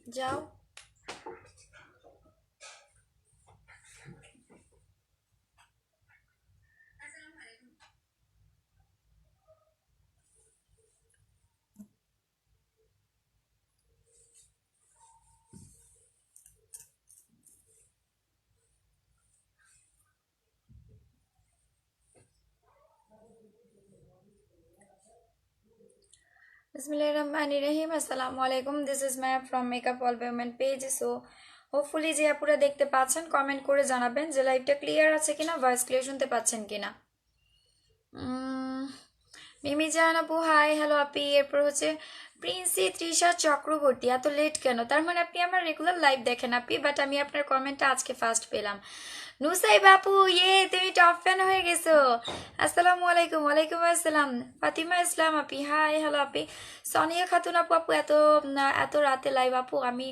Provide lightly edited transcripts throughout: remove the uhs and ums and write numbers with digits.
যাও। Bismillahirrahmanirrahim. Assalamu alaikum. This is Maya from Makeup All Women page. So hopefully যে আপুরা দেখতে পাচ্ছেন কমেন্ট করে জানাবেন যে লাইভটা ক্লিয়ার আছে কিনা, ভয়েস ক্লিয়ার শুনতে পাচ্ছেন কিনা। মিমি জাহান আপু হাই, হ্যালো আপি। এরপর হচ্ছে প্রিন্সি তৃষা চক্রবর্তী, এত লেট কেন? তার মানে আপনি আমার রেগুলার লাইভ দেখেন আপি, বাট আমি আপনার কমেন্টটা আজকে ফার্স্ট পেলাম। নুসাই বাপু, তুমি টপ ফ্যান হয়ে গেছো। আসসালামু আলাইকুম। ওয়ালাইকুম আসসালাম। ফাতিমা ইসলাম আপি হাই, হ্যালো আপি। সোনিয়া খাতুন আপু, আপু এত এত রাতে লাইভ আপু? আমি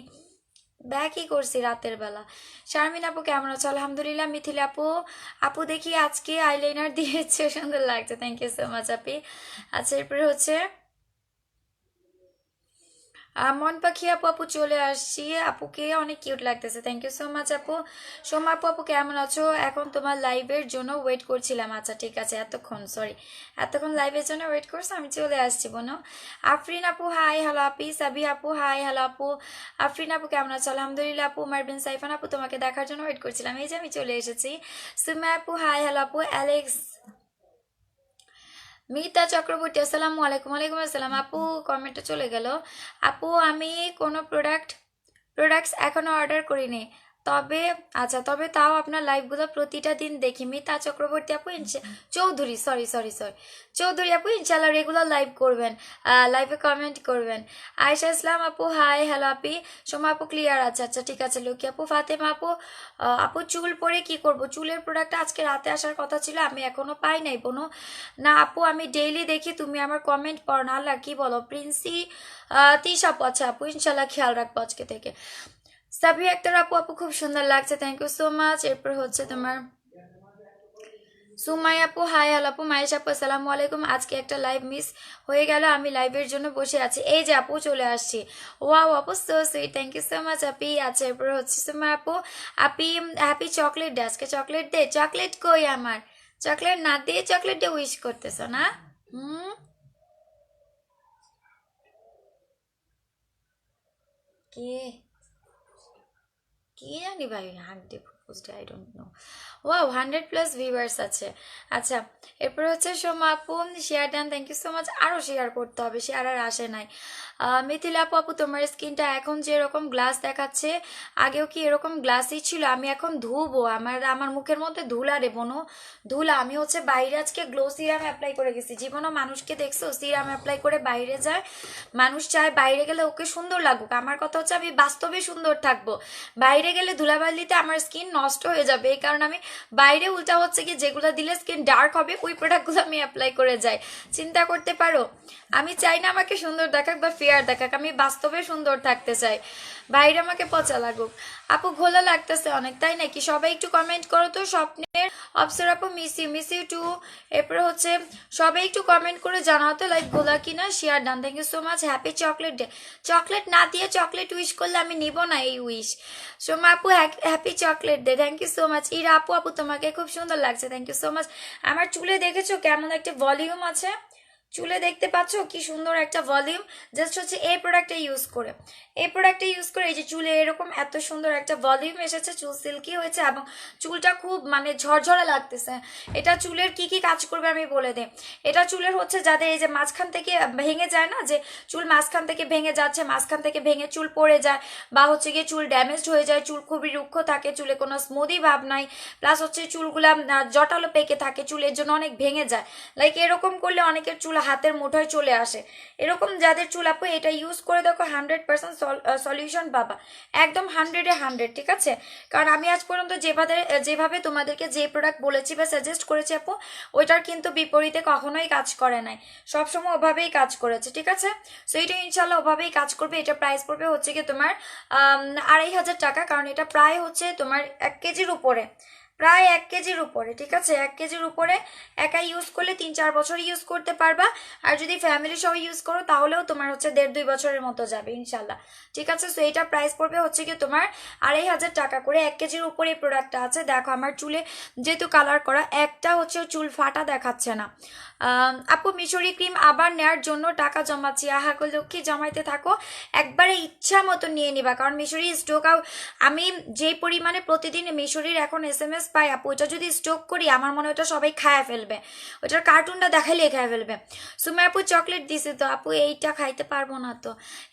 ব্যাকই করছি রাতের বেলা। শারমিন আপু কেমন আছো? আলহামদুলিল্লাহ। মিথিল আপু, আপু দেখি আজকে আইলাইনার দিয়েছে, সুন্দর লাগছে, থ্যাংক ইউ সো মাচ আপি। আচ্ছা এরপরে হচ্ছে মন পাখি আপু, আপু চলে আসছি, আপুকে অনেক কিউট লাগতেছে, থ্যাংক ইউ সো মাচ আপু। সোমা আপু, আপু কেমন আছো? এখন তোমার লাইভের জন্য ওয়েট করছিলাম। আচ্ছা ঠিক আছে, এতক্ষণ লাইভের জন্য ওয়েট করছো, আমি চলে আসছি বোনো। আফরিন আপু হাই, হ্যালো আপি। সাবি আপু হাই, হ্যালো আপু। আফরিন আপু কেমন আছো? আলহামদুলিল্লাহ আপু। উমার বিন সাইফান আপু, তোমাকে দেখার জন্য ওয়েট করছিলাম, এই যে আমি চলে এসেছি। সুমা আপু হাই, হ্যালো আপু। অ্যালেক্স মিতা চক্রবর্তী আসসালামু আলাইকুম। ওয়ালাইকুম আসসালাম আপু, কমেন্টটা চলে গেল। আপু আমি কোনো প্রোডাক্টস এখনো অর্ডার করিনি, তবে আচ্ছা তবে তাও আপনার লাইভগুলো প্রতিটা দিন দেখি। মিতা চক্রবর্তী আপু চৌধুরী, সরি চৌধুরী আপু, ইনশাল্লাহ রেগুলার লাইভ করবেন, লাইভে কমেন্ট করবেন। আয়েশা ইসলাম আপু হাই, হ্যালো আপি। সোমা আপু ক্লিয়ার আছে, আচ্ছা ঠিক আছে। লক্ষ্মী আপু, ফাতেমা আপু, আপু চুল পরে কি করব? চুলের প্রোডাক্ট আজকে রাতে আসার কথা ছিল, আমি এখনো পাই নাই বোনো। না আপু, আমি ডেইলি দেখি, তুমি আমার কমেন্ট পড়ো না। আল্লাহ কি বলো প্রিন্সি তিশা আপু, আচ্ছা আপু ইনশাল্লাহ খেয়াল রাখবো আজকে থেকে। সাবি আক্তার আপু, আপু খুব সুন্দর লাগছে, থ্যাংক ইউ সো মাচ। এরপর হচ্ছে তোমার সুমাই আপু হাই, হ্যালো আপু। মাইশ আপু আসসালামু আলাইকুম। আজকে একটা লাইভ মিস হয়ে গেল, আমি লাইভের জন্য বসে আছি, এই যে আপু চলে আসছি। ওয়াও আপু, so sweet, thank you so much আপি। আচ্ছা এরপর হচ্ছে সুমাই আপু, আপি হ্যাপি চকলেট ডে। আজকে চকলেট দে? চকলেট কই আমার? চকলেট না দিয়ে চকলেট ডে উইশ করতেছো না? হুম, কে কি জানি ভাই, hundred proposed, I don't know. Wow 100+ viewers আছে। আচ্ছা এরপর হচ্ছে সোমা আপু, শেয়ার দেন, থ্যাংক ইউ সো মাচ। আরও শেয়ার করতে হবে, শেয়ার আর আসে নাই। মিথিলা আপু, আপু তোমার স্কিনটা এখন যেরকম গ্লাস দেখাচ্ছে, আগেও কি এরকম গ্লাসই ছিল? আমি এখন ধুবো, আমার আমার মুখের মধ্যে ধুলা রে বোনো, ধুলা। আমি হচ্ছে বাইরে আজকে গ্লো সিরাম অ্যাপ্লাই করে গেছি। জীবনও মানুষকে দেখছো সিরাম অ্যাপ্লাই করে বাইরে যায়? মানুষ চায় বাইরে গেলে ওকে সুন্দর লাগুক, আমার কথা হচ্ছে আমি বাস্তবে সুন্দর থাকবো। বাইরে গেলে ধুলাবালিতে আমার স্কিন নষ্ট হয়ে যাবে, এই কারণে আমি বাইরে উল্টা হচ্ছে কি যেগুলো দিলে স্কিন ডার্ক হবে ওই প্রোডাক্টগুলো আমি অ্যাপ্লাই করে যাই। চিন্তা করতে পারো, আমি চাই না আমাকে সুন্দর দেখাক বা ফেয়ার দেখাক, আমি বাস্তবে সুন্দর থাকতে চাই, বাইরে আমাকে পচা লাগুক। আপু ঘোলা লাগতেছে অনেক, তাই নাকি? সবাই একটু কমেন্ট করো তো। স্বপ্নের অপসর আপু, মিস ইউ টু। এরপর হচ্ছে সবাই একটু কমেন্ট করে জানাও তো লাইক গোলা কিনা। Share done, thank you so much. Happy chocolate day. Chocolate না দিয়ে চকলেট উইশ করলে আমি নিব না এই উইশ। সোমা আপু happy chocolate day, thank you so much. Ira আপু, আপু তোমাকে খুব সুন্দর লাগছে, থ্যাংক ইউ সো মাচ। আমার চুলে দেখেছো কেমন একটা ভলিউম আছে? চুলে দেখতে পাচ্ছ কি সুন্দর একটা ভলিউম? জাস্ট হচ্ছে এই প্রোডাক্টটা ইউজ করে এই যে চুলে এরকম এত সুন্দর একটা ভলিউম এসেছে, চুল সিল্কি হয়েছে এবং চুলটা খুব মানে ঝরঝরে লাগতেছে। এটা চুলের কি কি কাজ করবে আমি বলে দিই। এটা চুলের হচ্ছে যাদের এই যে মাঝখান থেকে ভেঙে যায় না, যে চুল মাঝখান থেকে ভেঙে যাচ্ছে, মাঝখান থেকে ভেঙে চুল পড়ে যায়, বা হচ্ছে গিয়ে চুল ড্যামেজড হয়ে যায়, চুল খুবই রুক্ষ থাকে, চুলে কোনো স্মুদি ভাব নাই, প্লাস হচ্ছে চুলগুলা জটালো পেকে থাকে, চুলের জন্য অনেক ভেঙে যায়, লাইক এরকম করলে অনেকের চুল হাতের মুঠোয় চলে আসে। এরকম যাদের চুল, আপু এটা ইউজ করে দেখো, 100% সলিউশন পাবা, একদম 100-এ 100, ঠিক আছে? কারণ আমি আজ পর্যন্ত যেভাবে তোমাদেরকে যে প্রোডাক্ট বলেছি বা সাজেস্ট করেছি আপু, ওইটার কিন্তু বিপরীতে কখনোই কাজ করে নাই, সবসময় ওভাবেই কাজ করেছে, ঠিক আছে? সো এটা ইনশাল্লাহ ওভাবেই কাজ করবে। এটা প্রাইস পড়বে হচ্ছে কি তোমার 2500 টাকা, কারণ এটা প্রায় হচ্ছে তোমার 1 কেজির উপরে, প্রায় 1 কেজির উপরে, ঠিক আছে? 1 কেজির উপরে একা ইউজ করলে 3-4 বছর ইউজ করতে পারবা। আর যদি ফ্যামিলি সহ ইউজ করো তাহলেও তোমার হচ্ছে 1.5-2 বছরের মতো যাবে ইনশাল্লাহ, ঠিক আছে? সো এইটা প্রাইস পড়বে হচ্ছে কি তোমার 2500 টাকা করে। 1 কেজির উপরে এই প্রোডাক্টটা আছে। দেখো আমার চুলে যেহেতু কালার করা, একটা হচ্ছে চুল ফাটা দেখাচ্ছে না। আপু মিশরি ক্রিম আবার নেওয়ার জন্য টাকা জমাচ্ছি। আহা গো লক্ষ্মী, জমাইতে থাকো, একবারে ইচ্ছা মতো নিয়ে নিবা, কারণ মিশরি স্টক আউট। আমি যেই পরিমাণে প্রতিদিন মিশরির এখন SMS পাই আপু, ওইটা যদি স্টক করি আমার মনে হয় ওটা সবাই খায়া ফেলবে, ওইটার কার্টুনটা দেখাইলে খায়া ফেলবে। সুমে আপু চকলেট দিছে তো আপু, এইটা খাইতে পারবো না তো।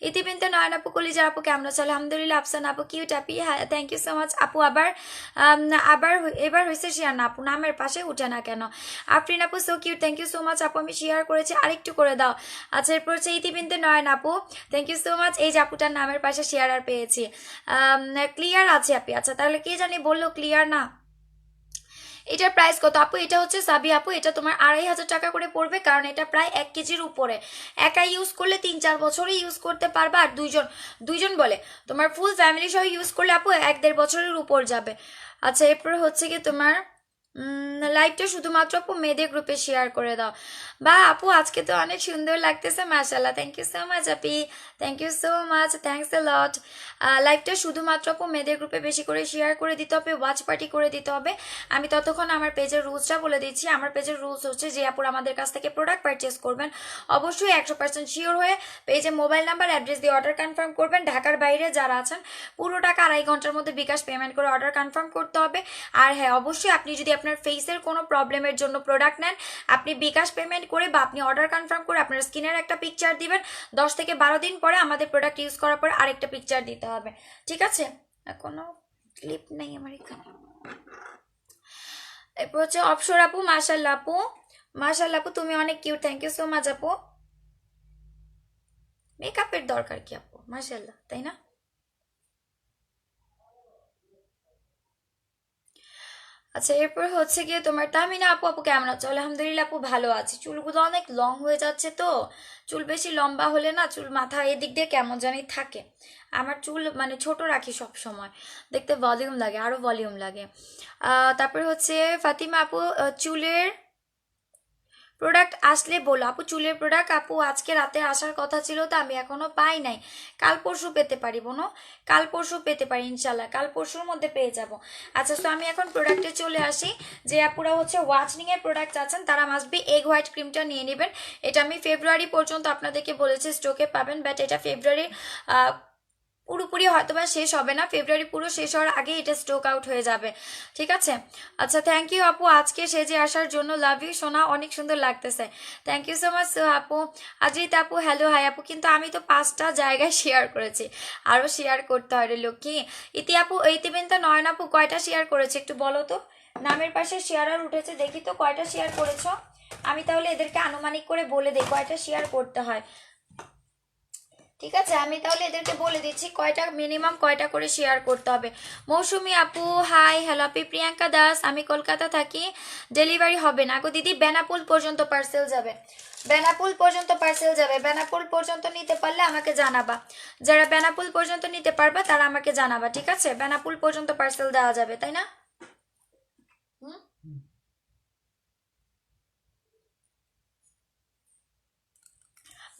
ইতিবিন্দু নয়ন আপু, কলিজা আপু কেমন আছো? আলহামদুলিল্লাহ। আফসান আপু কিউট আপি, হ্যাঁ থ্যাংক ইউ সো মাচ আপু। আবার এবার হয়েছে শেয়ার না আপু, নামের পাশে উঠে না কেন? আফরিন আপু so cute, thank you so much আপু, আমি শেয়ার করেছি, আরেকটু করে দাও। আচ্ছা এরপর হচ্ছে ইতিবিন্দু নয়ন আপু, থ্যাংক ইউ সো মাচ। এই যে আপুটার নামের পাশে শেয়ার আর পেয়েছি। ক্লিয়ার আছে আপি? আচ্ছা তাহলে কে জানি বললো ক্লিয়ার না। এটার প্রাইস কত আপু? এটা হচ্ছে সাবি আপু, এটা তোমার 2500 টাকা করে পড়বে, কারণ এটা প্রায় 1 কেজির উপরে। একা ইউজ করলে 3-4 বছরই ইউজ করতে পারবে, আর দুইজন বলে তোমার ফুল ফ্যামিলি সহ ইউজ করলে আপু 1-1.5 বছরের উপর যাবে। আচ্ছা এরপর হচ্ছে কি তোমার লাইভটা শুধুমাত্র আপু মেয়েদের গ্রুপে শেয়ার করে দাও। বা আপু আজকে তো অনেক সুন্দর লাগতেছে, মাশাল্লাহ, থ্যাংক ইউ সো মাচ আপি, thank you so much, thanks a lot. লাইভটা শুধুমাত্র আপু মেয়েদের গ্রুপে বেশি করে শেয়ার করে দিতে হবে, ওয়াচ পার্টি করে দিতে হবে। আমি ততক্ষণ আমার পেজের রুলসটা বলে দিচ্ছি। আমার পেজের রুলস হচ্ছে যে আপুর আমাদের কাছ থেকে প্রোডাক্ট পারচেস করবেন অবশ্যই 100% শিওর হয়ে পেজে মোবাইল নাম্বার অ্যাড্রেস দিয়ে অর্ডার কনফার্ম করবেন। ঢাকার বাইরে যারা আছেন পুরো টাকা 2.5 ঘন্টার মধ্যে বিকাশ পেমেন্ট করে অর্ডার কনফার্ম করতে হবে। আর হ্যাঁ অবশ্যই আপনি যদি আপনার ফেসের কোনো প্রবলেমের জন্য প্রোডাক্ট নেন, আপনি বিকাশ পেমেন্ট করে বা আপনি অর্ডার কনফার্ম করে আপনার স্কিনের একটা পিকচার দিবেন। 10 থেকে 12 দিন পরে আমাদের প্রোডাক্ট ইউজ করার পর আরেকটা পিকচার দিতে হবে, ঠিক আছে? কোনো ক্লিপ নেই আমার এখানে। এরপর হচ্ছে অপসর আপু, মাশাল্লাহ আপু, মাশাল্লাহ আপু তুমি অনেক cute, thank you so much আপু। মেকআপের দরকার কি আপু, মাশাল্লাহ, তাই না? আচ্ছা এরপর হচ্ছে গিয়ে তোমার তামিনা আপু, আপু কেমন আছো? আলহামদুলিল্লাহ আপু ভালো আছি। চুলগুলো অনেক লং হয়ে যাচ্ছে তো, চুল বেশি লম্বা হলে না চুল মাথা এদিক দিয়ে কেমন জানি থাকে। আমার চুল মানে ছোট রাখি সব সময়, দেখতে ভলিউম লাগে, আরো ভলিউম লাগে। তারপর হচ্ছে ফাতিমা আপু, চুলের প্রোডাক্ট আসলে বলো আপু। চুলের প্রোডাক্ট আপু আজকে রাতে আসার কথা ছিল, তো আমি এখনো পাই নাই। কাল পরশু পেতে পারি বোনো, কাল পরশু পেতে পারি ইনশাল্লাহ, কাল পরশুর মধ্যে পেয়ে যাব। আচ্ছা তো আমি এখন প্রোডাক্টে চলে আসি। যে আপুরা হচ্ছে ওয়াচনিং এর প্রোডাক্ট আছেন তারা মাস্ট বি এগ হোয়াইট ক্রিমটা নিয়ে নেবেন। এটা আমি ফেব্রুয়ারি পর্যন্ত আপনাদেরকে বলেছি স্টকে পাবেন, বাট এটা ফেব্রুয়ারি পুরোপুরি হয়তো বা শেষ হবে না, ফেব্রুয়ারি পুরো শেষ হওয়ার আগে এটা স্টক আউট হয়ে যাবে, ঠিক আছে? আচ্ছা থ্যাংক ইউ আপু আজকে সেজে আসার জন্য, লাভ ইউ সোনা, অনেক সুন্দর লাগতেছে, থ্যাংক ইউ সো মাচ আপু। আজিত আপু হ্যালো হাই আপু, কিন্তু আমি তো 5টা জায়গায় শেয়ার করেছি, আরও শেয়ার করতে হয় রে লক্ষ্মী। ইতি আপু, ইতিবিন্দু নয়ন আপু কয়টা শেয়ার করেছে একটু বলো তো? নামের পাশে শেয়ার আর উঠেছে, দেখি তো কয়টা শেয়ার করেছো। আমি তাহলে এদেরকে আনুমানিক করে বলে দিই কয়টা শেয়ার করতে হয়, ঠিক আছে? আমি তাহলে এদেরকে বলে দিচ্ছি কয়টা মিনিমাম কয়টা করে শেয়ার করতে হবে। মৌসুমি আপু হাই হ্যালো আপি। প্রিয়াঙ্কা দাস, আমি কলকাতা থাকি, ডেলিভারি হবে না গো দিদি, বেনাপুল পর্যন্ত পার্সেল যাবে, বেনাপুল পর্যন্ত পার্সেল যাবে। বেনাপুল পর্যন্ত নিতে পারলে আমাকে জানাবা, যারা বেনাপুল পর্যন্ত নিতে পারবে তারা আমাকে জানাবা, ঠিক আছে? বেনাপুল পর্যন্ত পার্সেল দেওয়া যাবে, তাই না?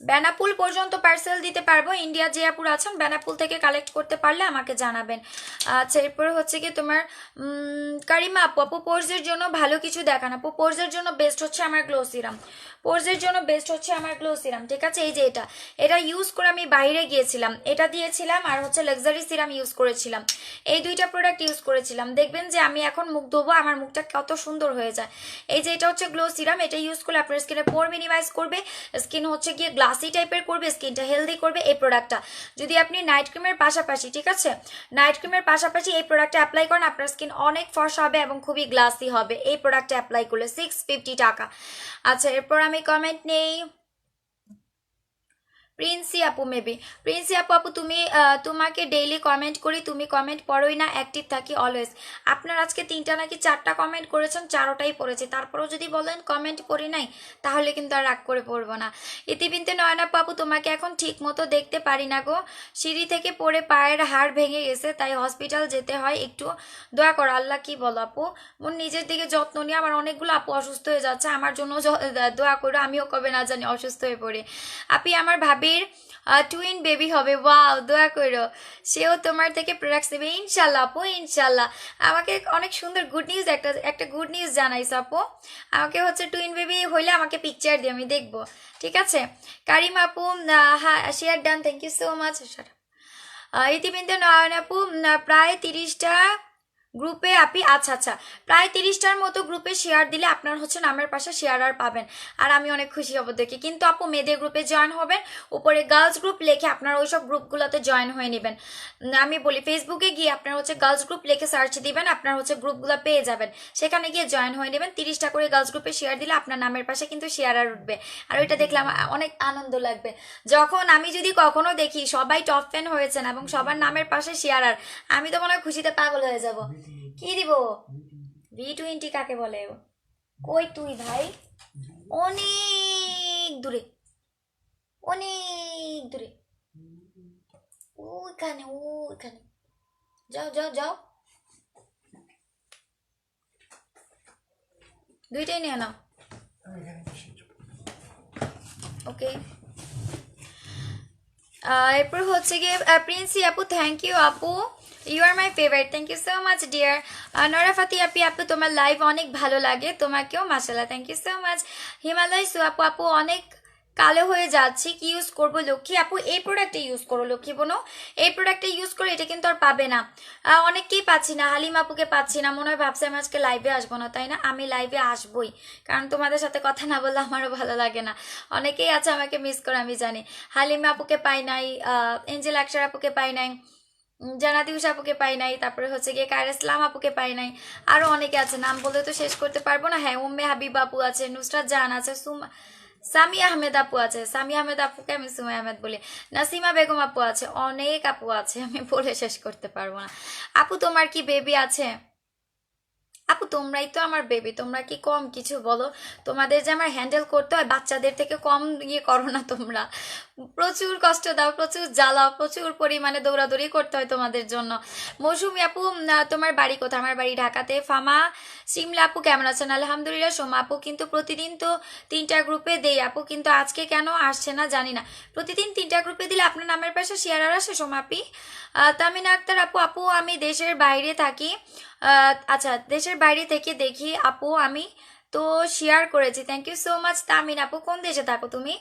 বেনাপুল পর্যন্ত পার্সেল দিতে পারবো। ইন্ডিয়া যে আপুর আছেন বেনাপুল থেকে কালেক্ট করতে পারলে আমাকে জানাবেন। আচ্ছা এরপরে হচ্ছে কি তোমার কারিমা আপু, আপু পোর্সের জন্য ভালো কিছু দেখান আপু। পোর্সের জন্য বেস্ট হচ্ছে আমার গ্লো সিরাম, পোর্সের জন্য বেস্ট হচ্ছে আমার গ্লো সিরাম, ঠিক আছে? এই যে এটা এটা ইউজ করে আমি বাইরে গিয়েছিলাম, এটা দিয়েছিলাম, আর হচ্ছে লাক্সারি সিরাম ইউজ করেছিলাম, এই দুইটা প্রোডাক্ট ইউজ করেছিলাম। দেখবেন যে আমি এখন মুখ ধোবো আমার মুখটা কত সুন্দর হয়ে যায়। এই যে এটা হচ্ছে গ্লো সিরাম, এটা ইউজ করলে আপনার স্কিনে পোর মিনিমাইজ করবে, স্কিন হচ্ছে গিয়ে গ্লাসি টাইপের করবে, স্কিনটা হেলদি করবে এই প্রোডাক্টটা। যদি আপনি নাইট ক্রিমের পাশাপাশি, ঠিক আছে, নাইট ক্রিমের পাশাপাশি এই প্রোডাক্টটা অ্যাপ্লাই করেন আপনার স্কিন অনেক ফর্সা হবে এবং খুবই গ্লাসি হবে এই প্রোডাক্টটা অ্যাপ্লাই করলে। 650 টাকা। আচ্ছা এরপর আমি কমেন্ট নেই। প্রিন্সি আপু মেবি। প্রিন্সি আপু, তুমি তোমাকে ডেইলি কমেন্ট করি, তুমি কমেন্ট পড়োই না, অ্যাক্টিভ থাকি অলওয়েজ। আপনার আজকে 3টা নাকি 4টা কমেন্ট করেছেন, 4টাই পড়েছি, তারপরেও যদি বলেন কমেন্ট পড়ি নাই তাহলে কিন্তু আর রাগ করে পড়বো না। ইতিবিন্দু নয়না আপু, তোমাকে এখন ঠিক মতো দেখতে পারি না গো, সিঁড়ি থেকে পড়ে পায়ের হাড় ভেঙে গেছে, তাই হসপিটাল যেতে হয়, একটু দোয়া করো। আল্লাহ কি বলো আপু, মোর নিজের দিকে যত্ন নিয়ে আমার অনেকগুলো আপু অসুস্থ হয়ে যাচ্ছে, আমার জন্য দোয়া করো, আমিও কবে না জানি অসুস্থ হয়ে পড়ি। আপি আমার ভাবির টুইন বেবি হবে, ওয়াও, দোয়া করো, সেও তোমার থেকে প্রোডাক্টস নেবে ইনশাল্লাহ আপু, ইনশাল্লাহ। আমাকে অনেক সুন্দর গুড নিউজ, একটা গুড নিউজ জানাইছো আপু, আমাকে হচ্ছে টুইন বেবি হইলে আমাকে পিকচার দিয়ে আমি দেখবো, ঠিক আছে। কারিম আপু, হ্যাঁ share done, thank you so much. ইতিমধ্যে নয়ন আপু, প্রায় 30টা গ্রুপে আপনি, আচ্ছা আচ্ছা, প্রায় 30টার মতো গ্রুপে শেয়ার দিলে আপনার হচ্ছে নামের পাশে শেয়ারার পাবেন, আর আমি অনেক খুশি হব দেখে। কিন্তু আপু মেয়েদের গ্রুপে জয়েন হবেন, উপরে গার্লস গ্রুপ লিখে আপনার ওইসব গ্রুপগুলোতে জয়েন হয়ে নেবেন। আমি বলি ফেসবুকে গিয়ে আপনার হচ্ছে গার্লস গ্রুপ লিখে সার্চ দিবেন, আপনার হচ্ছে গ্রুপগুলো পেয়ে যাবেন, সেখানে গিয়ে জয়েন হয়ে নেবেন। 30টা করে গার্লস গ্রুপে শেয়ার দিলে আপনার নামের পাশে কিন্তু শেয়ারার উঠবে, আর ওইটা দেখলে আমার অনেক আনন্দ লাগবে। যখন আমি যদি কখনো দেখি সবাই টপ 10 হয়েছেন এবং সবার নামের পাশে শেয়ারার, আমি তো মনে হয় খুশিতে পাগল হয়ে যাব। কি দিব? V20 কাকে বলে? কই তুই ভাই? অনেক দূরে, অনেক দূরে, ওইখানে ওইখানে, যাও যাও যাও, দুইটাই নিয়ে নাও। ওকে, এরপর হচ্ছে গিয়ে প্রিন্সি আপু, থ্যাংক ইউ আপু, you are my favourite, thank you so much dear. নরাফাতি আপি আপু, তোমার লাইভ অনেক ভালো লাগে, তোমাকেও মাশাআল্লাহ, থ্যাংক ইউ সো মাচ। হিমালয় সু আপু, আপু অনেক কালো হয়ে যাচ্ছি, কি ইউজ করবো লক্ষ্মী আপু? এই প্রোডাক্টটা ইউজ করো লক্ষ্মী বোনো, এই প্রোডাক্টটা ইউজ করে, এটা কিন্তু আর পাবে না, অনেককেই পাচ্ছি না, হালিম আপুকে পাচ্ছি না, মনে হয় ভাবছি আমি আজকে লাইভে আসবো না, তাই না? আমি লাইভে আসবই, কারণ তোমাদের সাথে কথা না বললে আমারও ভালো লাগে না। অনেকেই আছে আমাকে মিস করে, আমি জানি। হালিম আপুকে পাই নাই, এঞ্জেল আক্সার আপুকে পাই নাই, জানাতি উষা আপুকে পাই নাই, তারপরে হচ্ছে গিয়ে কায়ের ইসলাম আপুকে পাই নাই, আরো অনেকে আছে, নাম বলে তো শেষ করতে পারবো না। হ্যাঁ, উম্মে হাবিব আপু আছে, নুসরাত জাহান আছে, সামি আহমেদ আপু আছে, সামি আহমেদ আপুকে আমি সুমাই আহমেদ বলি, নাসিমা বেগম আপু আছে, অনেক আপু আছে, আমি বলে শেষ করতে পারবো না। আপু তোমার কি বেবি আছে? আপু তোমরাই তো আমার বেবি, তোমরা কি কম কিছু বলো? তোমাদের যে আমার হ্যান্ডেল করতে হয়, বাচ্চাদের থেকে কম ইয়ে করো না তোমরা, প্রচুর কষ্ট দাও, প্রচুর জ্বালাও, প্রচুর পরিমাণে দৌড়াদৌড়ি করতে হয় তোমাদের জন্য। মৌসুমি আপু, তোমার বাড়ি কোথায়? আমার বাড়ি ঢাকাতে। ফামা সিমলা আপু কেমন আছেন? আলহামদুলিল্লাহ। সোমা আপু, কিন্তু প্রতিদিন তো 3টা গ্রুপে দেই আপু, কিন্তু আজকে কেন আসছে না জানি না। প্রতিদিন 3টা গ্রুপে দিলে আপনার নামের পাশে শেয়ার আসে সোমাপি। তামিনা আক্তার আপু, আপু আমি দেশের বাইরে থাকি, আচ্ছা দেশের বাইরে থেকে দেখি আপু, আমি তো শেয়ার করেছি, থ্যাংক ইউ সো মাচ। তামিন আপু, কোন দেশে থাকো তুমি?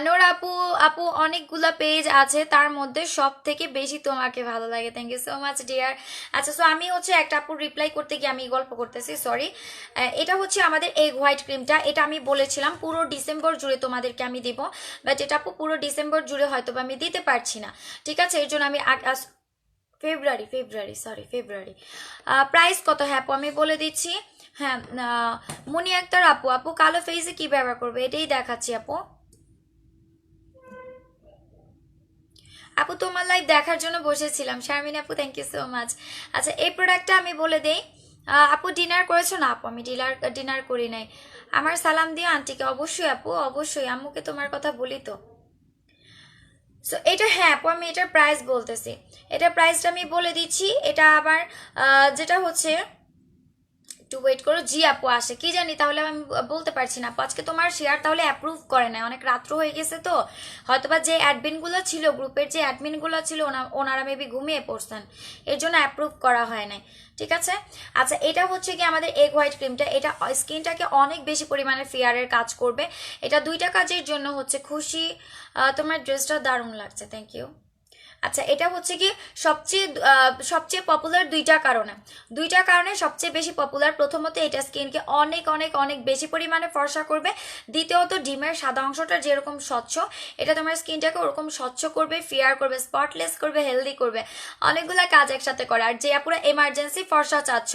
নোর আপু, আপু অনেকগুলা পেজ আছে, তার মধ্যে সব থেকে বেশি তোমাকে ভালো লাগে, thank you so much dear. আচ্ছা, সো আমি হচ্ছে একটা আপুর রিপ্লাই করতে গিয়ে আমি গল্প করতেছি, সরি। এটা হচ্ছে আমাদের এগ হোয়াইট ক্রিমটা, এটা আমি বলেছিলাম পুরো ডিসেম্বর জুড়ে তোমাদেরকে আমি দিব, বাট এটা আপু পুরো ডিসেম্বর জুড়ে হয়তো আমি দিতে পারছি না, ঠিক আছে? এর জন্য আমি ফেব্রুয়ারি, সরি ফেব্রুয়ারি। প্রাইস কত? হ্যাঁ আপু আমি বলে দিচ্ছি। হ্যাঁ, মুনি আক্তার আপু, আপু কালো ফেসে কি ব্যবহার করবে? এটাই দেখাচ্ছি আপু। আপু তোমার লাইভ দেখার জন্য বসেছিলাম। শারমিন আপু, থ্যাংক ইউ সো মাচ। আচ্ছা, এই প্রোডাক্টটা আমি বলে দেই। আপু ডিনার করেছো না? আপু আমি ডিনার করি নাই। আমার সালাম দিও আন্টিকে। অবশ্যই আপু, অবশ্যই, আম্মুকে তোমার কথা বলি তো। সো এটা, হ্যাঁ আপু আমি এটার প্রাইস বলতেছি, এটার প্রাইসটা আমি বলে দিচ্ছি। এটা আবার যেটা হচ্ছে, একটু ওয়েট করো, জি আপু আসে কি জানি, তাহলে আমি বলতে পারছি না আপু। আজকে তোমার শেয়ার তাহলে অ্যাপ্রুভ করে না, অনেক রাত্র হয়ে গেছে তো, হয়তোবা যে অ্যাডমিনগুলো ছিল, গ্রুপের যে অ্যাডমিনগুলো ছিল, ওনারা মেবি ঘুমিয়ে পড়ছেন, এর জন্য অ্যাপ্রুভ করা হয় নাই, ঠিক আছে? আচ্ছা, এটা হচ্ছে কি আমাদের এগ হোয়াইট ক্রিমটা, এটা স্কিনটাকে অনেক বেশি পরিমাণে ফেয়ারের কাজ করবে। এটা 2টা কাজের জন্য হচ্ছে খুশি। তোমার ড্রেসটা দারুণ লাগছে, থ্যাংক ইউ। আচ্ছা, এটা হচ্ছে কি সবচেয়ে পপুলার দুইটা কারণে সবচেয়ে বেশি পপুলার। প্রথমত এটা স্কিনকে অনেক অনেক অনেক বেশি পরিমাণে ফর্সা করবে। দ্বিতীয়ত ডিমের সাদা অংশটা যেরকম স্বচ্ছ, এটা তোমার স্কিনটাকে ওরকম স্বচ্ছ করবে, ফেয়ার করবে, স্পটলেস করবে, হেলদি করবে, অনেকগুলা কাজ একসাথে করে। আর যে আপুরা এমার্জেন্সি ফর্সা চাচ্ছ,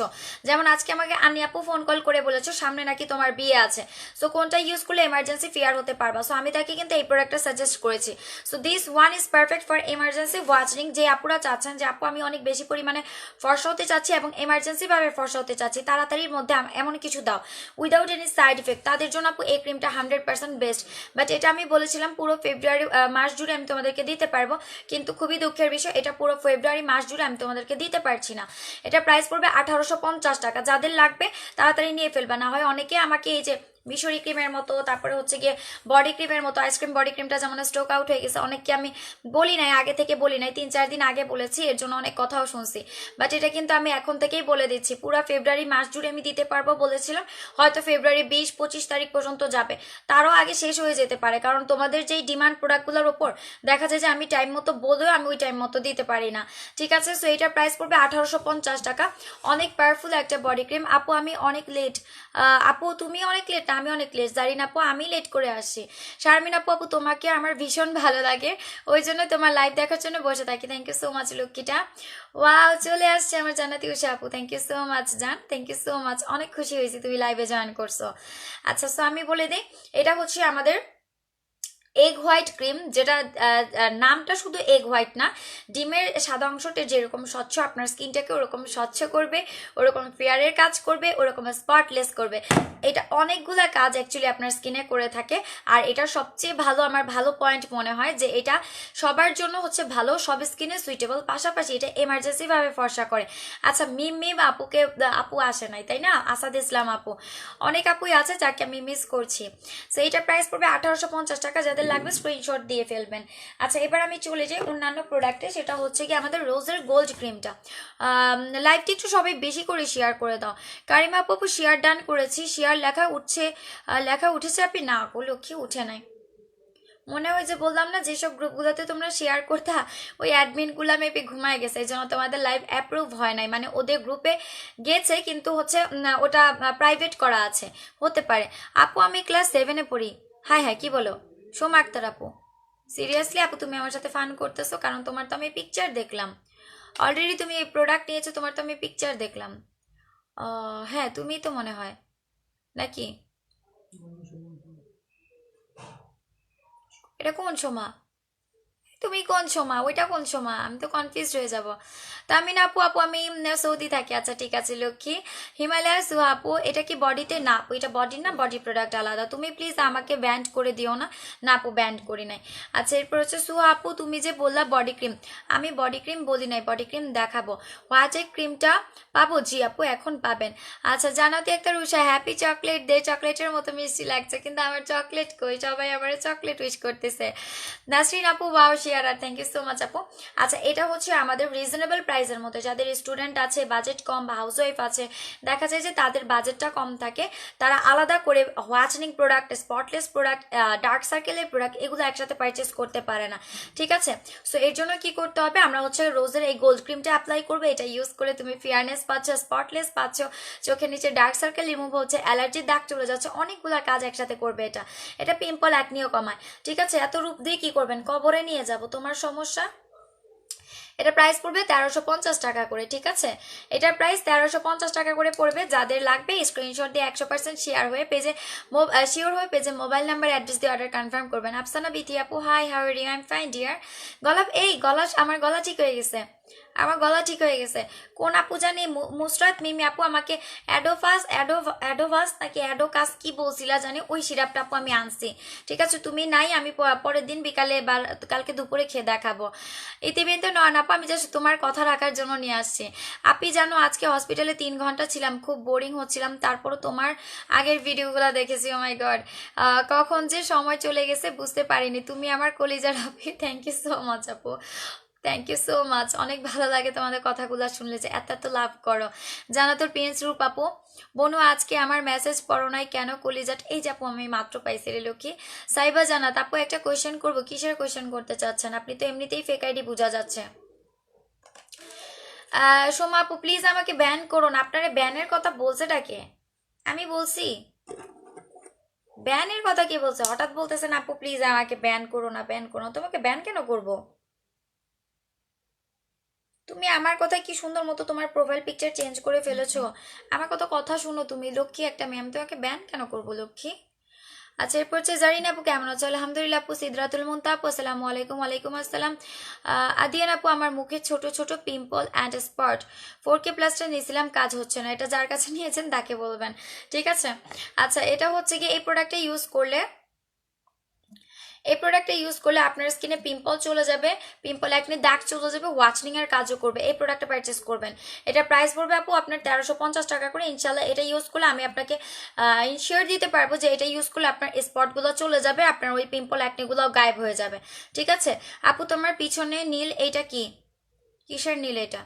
যেমন আজকে আমাকে আনি আপু ফোন কল করে বলেছো সামনে নাকি তোমার বিয়ে আছে, সো কোনটা ইউজ করলে এমার্জেন্সি ফেয়ার হতে পারবা, সো আমি তাকে কিন্তু এই প্রোডাক্টটা সাজেস্ট করেছি। So this one is perfect for emergency watching. যে আপুরা চাচ্ছেন যে আপু আমি অনেক বেশি পরিমাণে ফর্সা হতে চাচ্ছি এবং এমার্জেন্সি ভাবে ফর্সা হতে চাচ্ছি, তাড়াতাড়ির মধ্যে এমন কিছু দাও উইদাউট এনি সাইড ইফেক্ট, তাদের জন্য আপু এই ক্রিমটা 100% বেস্ট। বাট এটা আমি বলেছিলাম পুরো ফেব্রুয়ারি মাস জুড়ে আমি তোমাদেরকে দিতে পারবো, কিন্তু খুবই দুঃখের বিষয় এটা পুরো ফেব্রুয়ারি মাস জুড়ে আমি তোমাদেরকে দিতে পারছি না। এটা প্রাইস পড়বে 1850 টাকা। যাদের লাগবে তাড়াতাড়ি নিয়ে ফেলবা, না হয় অনেকে আমাকে এই যে মিশরি ক্রিমের মতো, তারপরে হচ্ছে গিয়ে বডি ক্রিমের মতো, আইসক্রিম বডি ক্রিমটা যেমন স্টক আউট হয়ে গেছে, অনেককে আমি বলি নাই, আগে থেকে বলি নাই, 3-4 দিন আগে বলেছি, এর জন্য অনেক কথাও শুনছি। বাট এটা কিন্তু আমি এখন থেকেই বলে দিচ্ছি, পুরো ফেব্রুয়ারি মাস জুড়ে আমি দিতে পারবো বলেছিলাম, হয়তো ফেব্রুয়ারি 20-25 তারিখ পর্যন্ত যাবে, তারও আগে শেষ হয়ে যেতে পারে, কারণ তোমাদের যেই ডিমান্ড প্রোডাক্টগুলোর ওপর দেখা যায় যে আমি টাইম মতো বলেও আমি ওই টাইম মতো দিতে পারি না। ঠিক আছে, সো এটার প্রাইস পড়বে 1850 টাকা। অনেক পাওয়ারফুল একটা বডি ক্রিম। আপু আমি অনেক লেট, আপু তুমি অনেক লেট না, আমি অনেক লেট, জারিন আপু আমি লেট করে আসি, শারমিন আপু আপু তোমাকে আমার ভীষণ ভালো লাগে, ওই জন্য তোমার লাইভ দেখার জন্য বসে থাকি। থ্যাংক ইউ সো মাচ লক্ষ্মীটা। ওয়াও, চলে আসছে আমার জান্নাতি উষা আপু, থ্যাংক ইউ সো মাচ জান, থ্যাংক ইউ সো মাচ, অনেক খুশি হয়েছি তুমি লাইভে জয়েন করছো। আচ্ছা, সো আমি বলে দিই, এটা হচ্ছে আমাদের এগ হোয়াইট ক্রিম, যেটা নামটা শুধু এগ হোয়াইট না, ডিমের সাদা অংশটা যেরকম স্বচ্ছ আপনার স্কিনটাকে ওরকম স্বচ্ছ করবে, ওরকম ফেয়ারের কাজ করবে, ওরকম স্পটলেস করবে। এটা অনেকগুলা কাজ অ্যাকচুয়ালি আপনার স্কিনে করে থাকে। আর এটা সবচেয়ে ভালো, আমার ভালো পয়েন্ট মনে হয় যে এটা সবার জন্য হচ্ছে ভালো, সব স্কিনে সুইটেবল, পাশাপাশি এটা এমার্জেন্সি ভাবে ফর্সা করে। আচ্ছা, মিম আপুকে, আপু আসে নাই তাই না, আসাদ ইসলাম আপু, অনেক আপুই আছে যাকে আমি মিস করছি। সো এইটার প্রাইস পড়বে 1850 টাকা। যাদের লাগবে স্ক্রিনশট দিয়ে ফেলবেন। আচ্ছা, এবার আমি চলে যাই অন্যান্য প্রোডাক্টে, সেটা হচ্ছে কি আমাদের রোজের গোল্ড ক্রিমটা। লাইভটি একটু সবাই বেশি করে শেয়ার করে দাও। কারিমা আপু শেয়ার ডান করেছি, শেয়ার লেখা উঠছে, লেখা উঠেছে আপনি না লক্ষ্মী উঠে নাই, মনে হয় যে বললাম না যেসব গ্রুপগুলোতে তোমরা শেয়ার করতা ওই অ্যাডমিনগুলো মেবি ঘুমায় গেছে, এই জন্য তোমাদের লাইভ অ্যাপ্রুভ হয় নাই, মানে ওদের গ্রুপে গেছে কিন্তু হচ্ছে ওটা প্রাইভেট করা আছে, হতে পারে। আপু আমি ক্লাস 7-এ পড়ি। হ্যাঁ হ্যাঁ, কি বলো সোমা আক্তার আপু, সিরিয়াসলি আপু তুমি আমার সাথে ফান করতেছো? কারণ তোমার তো আমি পিকচার দেখলাম, অলরেডি তুমি এই প্রোডাক্ট নিয়েছো, তোমার তো আমি পিকচার দেখলাম। হ্যাঁ তুমিই তো মনে হয়, নাকি? এটা কোন সোমা? তুমি কোন সোমা? ওইটা কোন সোমা? আমি তো কনফিউজ হয়ে যাব। তামিনা আপু, আপু আমি সৌদি থাকি। আচ্ছা ঠিক আছে লক্ষ্মী। হিমালয়া সুহা আপু, এটা কি বডিতে? না আপু এটা বডি না, বডি প্রোডাক্ট আলাদা, তুমি প্লিজ আমাকে ব্যান্ড করে দিও না। না আপু ব্যান্ড করি নাই। আচ্ছা, এরপর হচ্ছে সুহা আপু তুমি যে বললা বডি ক্রিম, আমি বডি ক্রিম বলি নাই, বডি ক্রিম দেখাবো। হোয়াইট ক্রিমটা পাবো? জি আপু এখন পাবেন। আচ্ছা, জানাতে একটা রুষা হ্যাপি চকলেট দে, চকলেটের মতো মিষ্টি লাগছে, কিন্তু আমার চকলেট কই? সবাই আমার চকলেট উইশ করতেছে। নাসরিন আপু ওয়াও শেয়ার, আর থ্যাংক ইউ সো মাচ আপু। আচ্ছা, এটা হচ্ছে আমাদের রিজনেবল প্রাইসের মধ্যে, যাদের স্টুডেন্ট আছে, বাজেট কম বা হাউস ওয়াইফ আছে, দেখা যায় যে তাদের বাজেটটা কম থাকে, তারা আলাদা করে whitening product, spotless product, dark সার্কেলের প্রোডাক্ট এগুলো একসাথে পারচেস করতে পারে না। ঠিক আছে, সো এর জন্য কি করতে হবে, আমরা হচ্ছে রোজের এই গোল্ড ক্রিমটা অ্যাপ্লাই করবে। এটা ইউজ করে তুমি ফেয়ারনেস পাচ্ছ, স্পটলেস পাচ্ছ, চোখের নিচে ডার্ক সার্কেল রিমুভ হচ্ছে, অ্যালার্জির দাগ চলে যাচ্ছে, অনেকগুলো কাজ একসাথে করবে এটা। এটা পিম্পল একনিও কমায়। ঠিক আছে, এত রূপ দিয়ে কি করবেন? কবরে নিয়ে যাব তোমার সমস্যা। এটা প্রাইস পড়বে 1350 টাকা করে। ঠিক আছে, এটার প্রাইস 1350 টাকা করে পড়বে। যাদের লাগবে স্ক্রিনশট দিয়ে 100% শেয়ার হয়ে পেজে শিওর হয়ে পেজে মোবাইল নাম্বার অ্যাড্রেস দিয়ে অর্ডার কনফার্ম করবেন। আফসানা বিথি আপু hi, how are you? I am fine dear. আমার গলা ঠিক হয়ে গেছে, আমার গলা ঠিক হয়ে গেছে। কোন আপু জানি মুসরাত মিমি আপু আমাকে অ্যাডোভাস নাকি অ্যাডোকাস কি বলছিলা জানি, ওই সিরাপটা আপু আমি আনছি। ঠিক আছে, তুমি নাই, আমি পরের দিন বিকালে বা কালকে দুপুরে খেয়ে দেখাবো। ইতিমধ্যে নয়ন আপু আমি জাস্ট তোমার কথা রাখার জন্য নিয়ে আসছি। আপনি জানো আজকে হসপিটালে 3 ঘন্টা ছিলাম, খুব বোরিং হচ্ছিলাম, তারপরও তোমার আগের ভিডিওগুলো দেখেছি। ও মাই গড, কখন যে সময় চলে গেছে বুঝতে পারিনি। তুমি আমার কলিজার আপি, থ্যাংক ইউ সো মাচ আপু। থ্যাংক ইউ সো মাচ, অনেক ভালো লাগে তোমাদের কথাগুলো শুনলে যে এত এত লাভ করো। জানো তোর প্রিন্স রূপ আপু, বনু আজকে আমার মেসেজ পড়ো নাই কেন কলিজাট, এই যে আপু আমি মাত্র পাইছি রে লক্ষ্মী। সাইবা জানাত আপু একটা কোয়েশ্চেন করবো, কিসের কোয়েশ্চেন করতে চাচ্ছেন আপনি? তো এমনিতেই ফেক আইডি বোঝা যাচ্ছে। সোমা আপু প্লিজ আমাকে ব্যান করুন, আপনারা ব্যানের কথা বলছেটা কে? আমি বলছি ব্যানের কথা কি বলছে? হঠাৎ বলতেছেন আপু প্লিজ আমাকে ব্যান করো না, ব্যান করো না। তোমাকে ব্যান কেন করব? তুমি আমার কথা কি সুন্দর মতো তোমার প্রোফাইল পিকচার চেঞ্জ করে ফেলেছো। আমার কত কথা শুনো তুমি, লক্ষ্মী একটা মেয়ে, আমি তোমাকে ব্যান কেন করবো লক্ষ্মী? আচ্ছা এরপর হচ্ছে জারিন আপু কেমন আছো? আলহামদুলিল্লাহ আপু। সিদরাতুল মুনতা আপু আসসালামু আলাইকুম। ওয়ালাইকুম আসসালাম। আদিয়ান আপু আমার মুখে ছোট ছোট পিম্পল অ্যান্ড স্পট 4K প্লাসটা নিয়েছিলাম, কাজ হচ্ছে না, এটা যার কাছে নিয়েছেন তাকে বলবেন, ঠিক আছে? আচ্ছা এটা হচ্ছে কি, এই প্রোডাক্টটা ইউজ করলে আপনার স্কিনে পিম্পল চলে যাবে, পিম্পল একনি দাগ চলে যাবে, ওয়াচনিং এর কাজও করবে। এই প্রোডাক্টটা পারচেস করবেন, এটা প্রাইস পড়বে আপু আপনার 1350 টাকা করে। ইনশাল্লাহ এটা ইউজ করলে আমি আপনাকে ইনশিওর দিতে পারবো যে এটা ইউজ করলে আপনার স্পটগুলো চলে যাবে, আপনার ওই পিম্পল একনিগুলো গায়েব হয়ে যাবে, ঠিক আছে? আপু তোমার পিছনে নীল, এইটা কি, কিসের নীল এটা?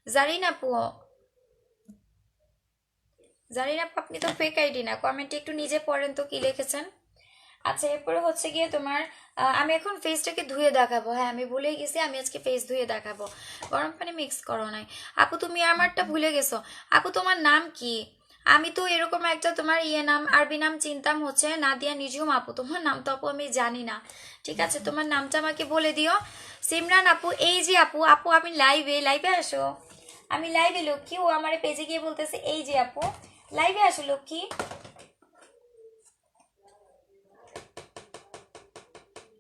জারিন আপু, জারিন আপু আপনি তো ফেক আইডি না, কমেন্টে একটু নিজে পড়েন তো কি লিখেছেন। আচ্ছা এরপরে হচ্ছে গিয়ে তোমার আমি এখন ফেসটাকে ধুয়ে দেখাবো। হ্যাঁ আমি ভুলেই গেছি, আমি আজকে ফেস ধুয়ে দেখাবো। গরম পানি মিক্স করো নাই। আপু তুমি আমারটা ভুলে গেছো। আপু তোমার নাম কি? আমি তো এরকম একটা তোমার ইয়ে নাম, আরবি নাম চিনতাম হচ্ছে নাদিয়া নিজুম। আপু তোমার নাম তো আপু আমি জানি না, ঠিক আছে? তোমার নামটা আমাকে বলে দিও। সিমরান আপু, এই যে আপু, আপু আমি লাইভে, লাইভে আসো। আমি লাইভে লক্ষ্মী, ও আমার পেজে গিয়ে বলতেছে এই যে আপু লাইভে আসো লক্ষ্মী।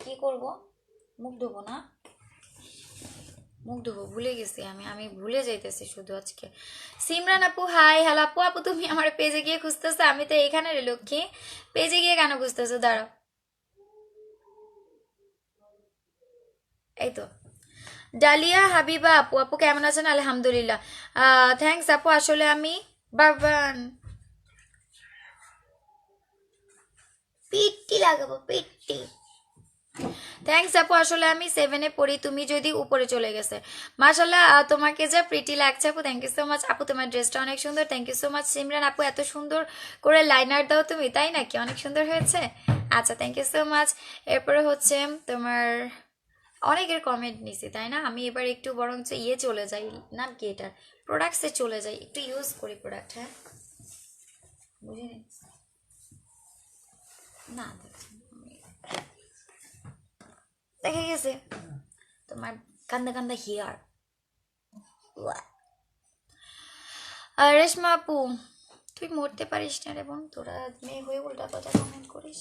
কি করব? মুখ ধোবো না, মুখ ধোবো ভুলে গেছি আমি, আমি ভুলে যাইতেছি শুধু আজকে। সিমরান আপু হাই, হ্যালো আপু। আপু তুমি আমার পেজে গিয়ে খুঁজতেছো, আমি তো এখানে রে লক্ষ্মী। পেজে গিয়ে কেন খুঁজতেছো? দাঁড়াও, এই তো। ডালিয়া হাবিবা আপু, আপু কেমন আছেন? আলহামদুলিল্লাহ। থ্যাঙ্কস আপু, আসলে আমি বাবান পিট্টি লাগাবো পিট্টি। থ্যাংকস আপু, আসলে আমি 7-এ পড়ি, তুমি যদি উপরে চলে গেছে। মাশাল্লাহ তোমাকে যা প্রিটি লাগছে আপু, থ্যাংক ইউ সো মাচ আপু, তোমার ড্রেসটা অনেক সুন্দর, thank you so much. Simran আপু এত সুন্দর করে লাইনার দাও তুমি, তাই নাকি? অনেক সুন্দর হয়েছে। আচ্ছা থ্যাংক ইউ সো মাচ। এরপরে হচ্ছে তোমার অনেকের কমেন্ট নিছি তাই না, আমি এবার একটু বরঞ্চ ইয়ে চলে যাই, নাম কি এটা, প্রোডাক্টসে চলে যাই, একটু ইউজ করি প্রোডাক্ট। হ্যাঁ বুঝিনি না, দেখে গেছে তোমার কান্দা কান্দা হিয়ার। রেশমা আপু তুই মরতে পারিস না রে বোন, তোরা মেয়ে হয়ে উল্টা পাল্টা কমেন্ট করিস।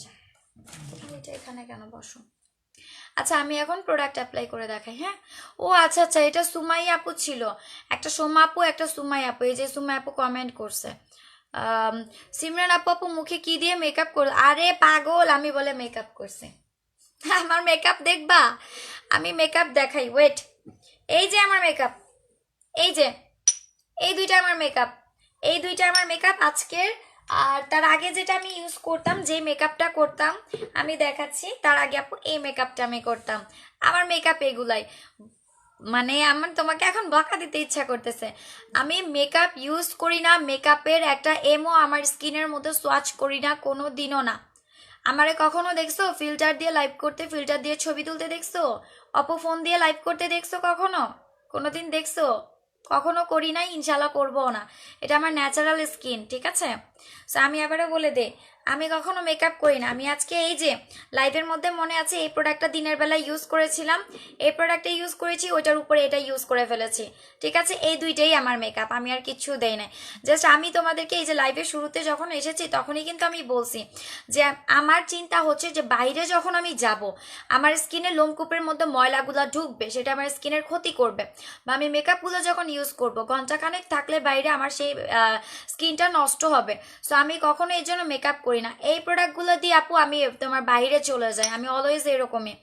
এটা এখানে কেন বসো? আচ্ছা আমি এখন প্রোডাক্ট অ্যাপ্লাই করে দেখাই। হ্যাঁ ও আচ্ছা আচ্ছা, এটা সুমাই আপু ছিল, একটা সোমা আপু একটা সুমাই আপু, এই যে সুমাই আপু কমেন্ট করছে। সিমরান আপু, আপু মুখে কি দিয়ে মেকআপ কর? আরে পাগল, আমি বলে মেকআপ করছি? আমার মেকআপ দেখবা? আমি মেকআপ দেখাই, ওয়েট। এই যে আমার মেকআপ, এই যে এই দুইটা আমার মেকআপ, এই দুইটা আমার মেকআপ আজকের। আর তার আগে যেটা আমি ইউজ করতাম, যে মেকআপটা করতাম আমি দেখাচ্ছি, তার আগে আপু এই মেকআপটা আমি করতাম। আমার মেকআপ এগুলাই, মানে আমার তোমাকে এখন বকা দিতে ইচ্ছা করতেছে। আমি মেকআপ ইউজ করি না, মেকআপের একটা এমও আমার স্কিনের মধ্যে সোয়াচ করি না কোনো দিনও না। আমারে কখনো দেখছো ফিল্টার দিয়ে লাইভ করতে, ফিল্টার দিয়ে ছবি তুলতে দেখছো? অপো ফোন দিয়ে লাইভ করতে দেখছো কখনো? কোনোদিন দেখছো? কখনো করি নাই, ইনশাল্লাহ করবো না। এটা আমার ন্যাচারাল স্কিন, ঠিক আছে? সো আমি এবারে বলে দে, আমি কখনো মেকআপ করি না। আমি আজকে এই যে লাইভের মধ্যে মনে আছে এই প্রোডাক্টটা দিনের বেলা ইউজ করেছিলাম, এই প্রোডাক্টটা ইউজ করেছি, ওইটার উপরে এটা ইউজ করে ফেলেছি, ঠিক আছে? এই দুইটাই আমার মেকআপ, আমি আর কিচ্ছু দেই নাই। জাস্ট আমি তোমাদেরকে এই যে লাইভের শুরুতে যখন এসেছি তখনই কিন্তু আমি বলছি যে আমার চিন্তা হচ্ছে যে বাইরে যখন আমি যাব আমার স্কিনের লোমকূপের মধ্যে ময়লাগুলো ঢুকবে, সেটা আমার স্কিনের ক্ষতি করবে, বা আমি মেকআপগুলো যখন ইউজ করব ঘন্টাখানেক থাকলে বাইরে আমার সেই স্কিনটা নষ্ট হবে। সো আমি কখনো এই জন্য মেকআপ করি না। এই প্রোডাক্টগুলো দিয়ে আপু আমি তোমার বাইরে চলে যাই, আমি অলওয়েজ এরকমই,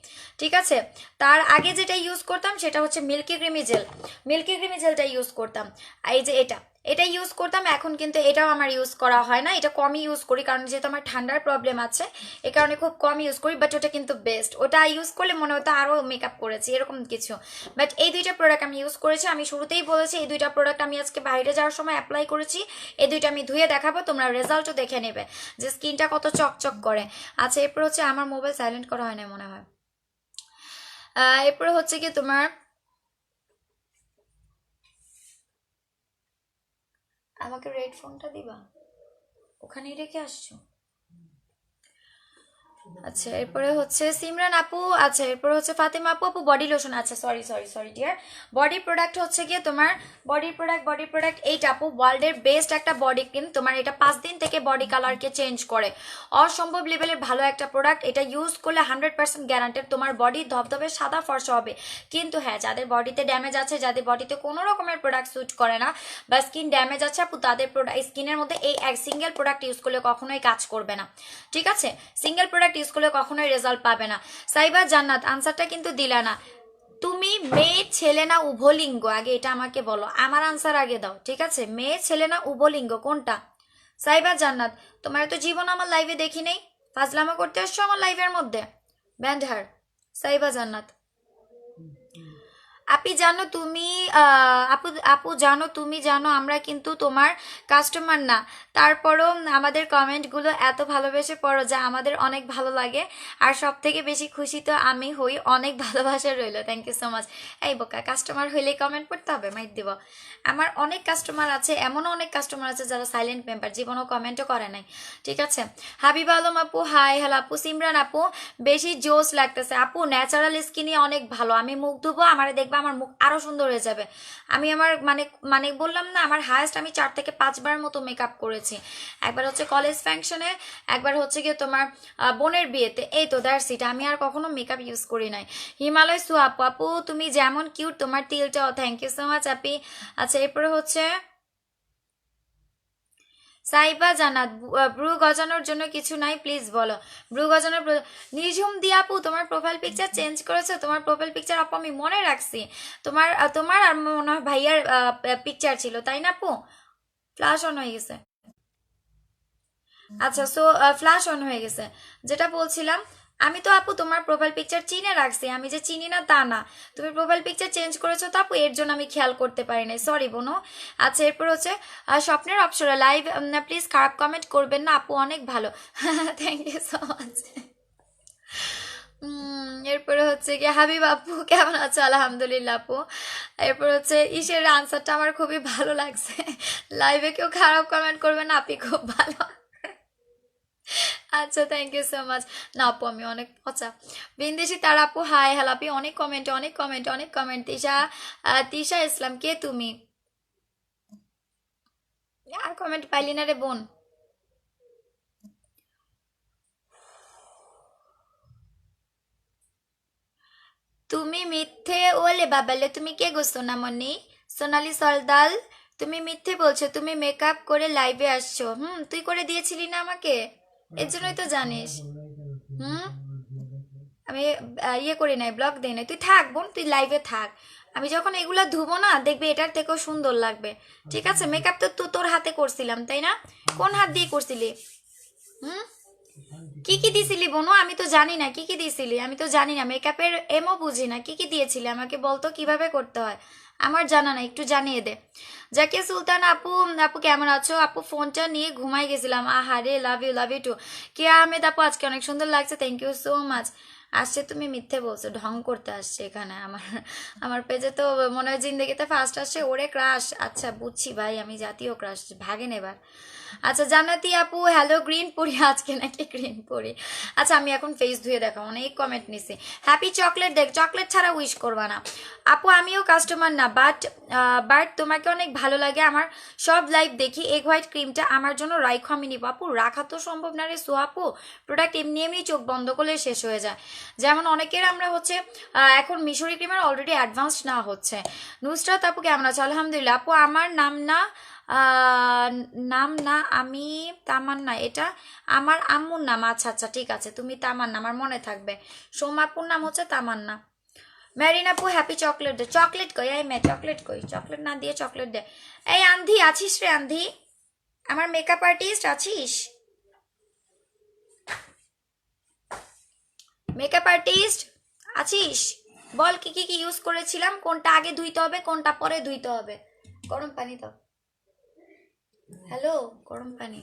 ঠিক আছে? তার আগে যেটা ইউজ করতাম সেটা হচ্ছে milky creamy gel, milky creamy জেলটা ইউজ করতাম। এই যে এটা, এটা ইউজ করতাম, এখন কিন্তু এটাও আমার ইউজ করা হয় না, এটা কমই ইউজ করি, কারণ যেহেতু আমার ঠান্ডার প্রবলেম আছে এই কারণে খুব কম ইউজ করি। বাট ওটা কিন্তু বেস্ট, ওটা ইউজ করলে মনে হতো আরও মেকআপ করেছি এরকম কিছু। বাট এই দুইটা প্রোডাক্ট আমি ইউজ করেছি, আমি শুরুতেই বলেছি এই দুইটা প্রোডাক্ট আমি আজকে বাইরে যাওয়ার সময় অ্যাপ্লাই করেছি। এই দুইটা আমি ধুয়ে দেখাবো, তোমরা রেজাল্টও দেখে নেবে যে স্কিনটা কত চকচক করে। আচ্ছা এরপর হচ্ছে, আমার মোবাইল সাইলেন্ট করা হয় না মনে হয়। এরপরে হচ্ছে কি তোমার, আমাকে রেড ফোনটা দিবা, ওখানেই রেখে আসছো। আচ্ছা এরপরে হচ্ছে সিমরান আপু, আচ্ছা এরপরে হচ্ছে ফাতেমা আপু, আপু বডি লোশন, আচ্ছা sorry sorry sorry dear, body product হচ্ছে গিয়ে তোমার বডি প্রোডাক্ট এইটা আপু ওয়ার্ল্ডের বেস্ট একটা বডি ক্রিম। তোমার এটা 5 দিন থেকে বডি কালারকে চেঞ্জ করে, অসম্ভব লেভেলের ভালো একটা প্রোডাক্ট। এটা ইউজ করলে 100% গ্যারান্টেড তোমার বডি ধবধবে সাদা ফর্সা হবে। কিন্তু হ্যাঁ, যাদের বডিতে ড্যামেজ আছে, যাদের বডিতে কোনো রকমের প্রোডাক্ট স্যুট করে না বা স্কিন ড্যামেজ আছে আপু, তাদের স্কিনের মধ্যে এই এক সিঙ্গেল প্রোডাক্ট ইউজ করলে কখনোই কাজ করবে না, ঠিক আছে? সিঙ্গেল প্রোডাক্ট ইউজ করলে কখনোই রেজাল্ট পাবে না। সাইবা জান্নাত আনসারটা কিন্তু দিলা না, তুমি মেয়ে ছেলে না উভলিঙ্গ, আগে এটা আমাকে বলো, আমার আনসার আগে দাও, ঠিক আছে? মেয়ে ছেলে না উভলিঙ্গ কোনটা? সাইবা জান্নাত, তোমার তো জীবন আমার লাইভে দেখি নেই, ফাজলামা করতে আসছো আমার লাইভের মধ্যে, ব্যান্ডহার। সাইবা জান্নাত, আপনি জানো তুমি, আপু আপু জানো, তুমি জানো আমরা কিন্তু তোমার কাস্টমার না, তারপরও আমাদের কমেন্টগুলো এত ভালোবেসে পড়ো যা আমাদের অনেক ভালো লাগে। আর সব থেকে বেশি খুশি তো আমি হই, অনেক ভালোবাসা রইলো, থ্যাংক ইউ সো মাচ। এই বোকা, কাস্টমার হইলেই কমেন্ট পড়তে হবে? মাইট দিব। আমার অনেক কাস্টমার আছে, এমনও অনেক কাস্টমার আছে যারা সাইলেন্ট মেম্বার, জীবনও কমেন্টও করে নাই, ঠিক আছে? হাবিব আলম আপু হাই, হ্যালো আপু। সিমরান আপু বেশি জোস লাগতেছে আপু, ন্যাচারাল স্কিনই অনেক ভালো, আমি মুখ ধুবো আমার দেখবো আমার মুখ আরো সুন্দর হয়ে যাবে। আমি আমার মানে মানে বললাম না, আমার হায়েস্ট আমি 4 থেকে 5 বার মতো মেকআপ করেছি। একবার হচ্ছে কলেজ ফাংশনে, একবার হচ্ছে গিয়ে তোমার বোনের বিয়েতে, এই তো দ্যাটস ইট, আমি আর কখনো মেকআপ ইউজ করি নাই। হিমালয় সু আপু, আপু তুমি যেমন কিউট তোমার তিলটাও, থ্যাংক ইউ সো মাচ আপি। আচ্ছা এরপরে হচ্ছে সাইবা জানাত, ব্রু গজানোর জন্য কিছু নাই প্লিজ বলো। ব্রু গজানোর নিঝুম দিয়া আপু, তোমার প্রোফাইল পিকচার চেঞ্জ করেছো, তোমার প্রোফাইল পিকচার আপু আমি মনে রাখছি, তোমার তোমার আর মনে হয় ভাইয়ার পিকচার ছিল, তাই না আপু? ফ্ল্যাশ অন হয়ে গেছে, আচ্ছা সো ফ্ল্যাশ অন হয়ে গেছে, যেটা বলছিলাম, আমি তো আপু তোমার প্রোফাইল পিকচার চিনে রাখছি, আমি যে চিনি না তা না, তুমি প্রোফাইল পিকচার চেঞ্জ করেছো তো আপু, এর জন্য আমি খেয়াল করতে পারি নাই, সরি বোনো। আচ্ছা এরপর হচ্ছে স্বপ্নের অপসরা লাইভ, প্লিজ খারাপ কমেন্ট করবেন না আপু, অনেক ভালো। Thank you so much. এরপরে হচ্ছে কি হাবিব আপু কেমন আছো? আলহামদুলিল্লাহ আপু। এরপর হচ্ছে ইসের আনসারটা আমার খুবই ভালো লাগছে, লাইভে কেউ খারাপ কমেন্ট করবে না, আপনি খুব ভালো। আচ্ছা থ্যাংক ইউ সো মাচ। না আপু আমি অনেক পচা। বিন্দেশি তার আপু হাই, হ্যালো আপনি, অনেক কমেন্ট অনেক কমেন্ট অনেক কমেন্ট। তিশা তিশা ইসলাম, কে তুমি? আর কমেন্ট পাইলি না রে বোন। তুমি মিথ্যে ওলে বাবালে, তুমি কে গো সোনামণি? সোনালি সলদাল, তুমি মিথ্যে বলছো, তুমি মেকআপ করে লাইভে আসছো, তুই করে দিয়েছিলি না আমাকে, এর জন্যই তো জানিস। হুম, আমি ইয়ে করি নাই, ব্লগ দিই নাই, তুই থাক বোন, তুই লাইভে থাক, আমি যখন এগুলা ধুবো না দেখবি এটার থেকেও সুন্দর লাগবে, ঠিক আছে? মেকআপ তো তোর হাতে করছিলাম তাই না? কোন হাত দিয়ে করছিলি? হুম, কি কি দিছিলি বোনো? আমি তো জানি না কি কি দিছিলি, আমি তো জানি না, মেকআপের এমও বুঝি না, কি কি দিয়েছিলি আমাকে বলতো, কিভাবে করতে হয় আমার জানা না, একটু জানিয়ে দে। জাকিয়া সুলতান আপু, আপু কেমন আছো আপু? ফোনটা নিয়ে ঘুমাই গেছিলাম, আহারে, লাভ ইউ টু। কেয়া আহমেদ আপু আজকে অনেক সুন্দর লাগছে, থ্যাংক ইউ সো মাচ। আসছে, তুমি মিথ্যে বলছো, ঢং করতে আসছে এখানে আমার আমার পেজে তো মনে হয় জিন্দেগিতে ফার্স্ট আসছে ওরে ক্রাশ, আচ্ছা বুঝছি ভাই, আমি জাতীয় ক্রাশ, ভাগেন এবার। আচ্ছা জান্নাতি আপু হ্যালো, গ্রিন পরি আজকে নাকি গ্রিন পরি? আচ্ছা আমি এখন ফেস ধুয়ে দেখো, অনেক কমেন্ট নিছি। হ্যাপি চকলেট, দেখ চকলেট ছাড়া উইশ করবা না আপু, আমিও কাস্টমার না, বাট তোমাকে অনেক ভালো লাগে, আমার সব লাইভ দেখি, এগ হোয়াইট ক্রিমটা আমার জন্য রাইখো, আমি নিব আপু, রাখা তো সম্ভব না রে সো আপু, প্রোডাক্ট এমনি এমনি চোখ বন্ধ করলে শেষ হয়ে যায়, যেমন অনেকের আমরা হচ্ছে এখন মিশরি ক্রিমের অলরেডি অ্যাডভান্স না হচ্ছে। নুসরাত আপু কেমন আছে? আলহামদুলিল্লাহ আপু, আমার নাম না নাম না, আমি তামান্না, এটা আমার আম্মুর নাম, আচ্ছা আচ্ছা ঠিক আছে, তুমি তামান্না, আমার মনে থাকবে, সোমাপুর নাম হচ্ছে তামান্না। মেরিন আপু হ্যাপি চকলেট দে। চকলেট কই? এই মে চকলেট কই? চকলেট না দিয়ে চকলেট দে। এই আন্ধি আছিস রে আন্ধি? আমার মেকআপ আর্টিস্ট আছিস? মেকআপ আর্টিস্ট আছিস? বল কি কি ইউজ করেছিলাম, কোনটা আগে ধুইতে হবে, কোনটা পরে ধুইতে হবে। গরম পানি দাও। হ্যালো, গরম পানি।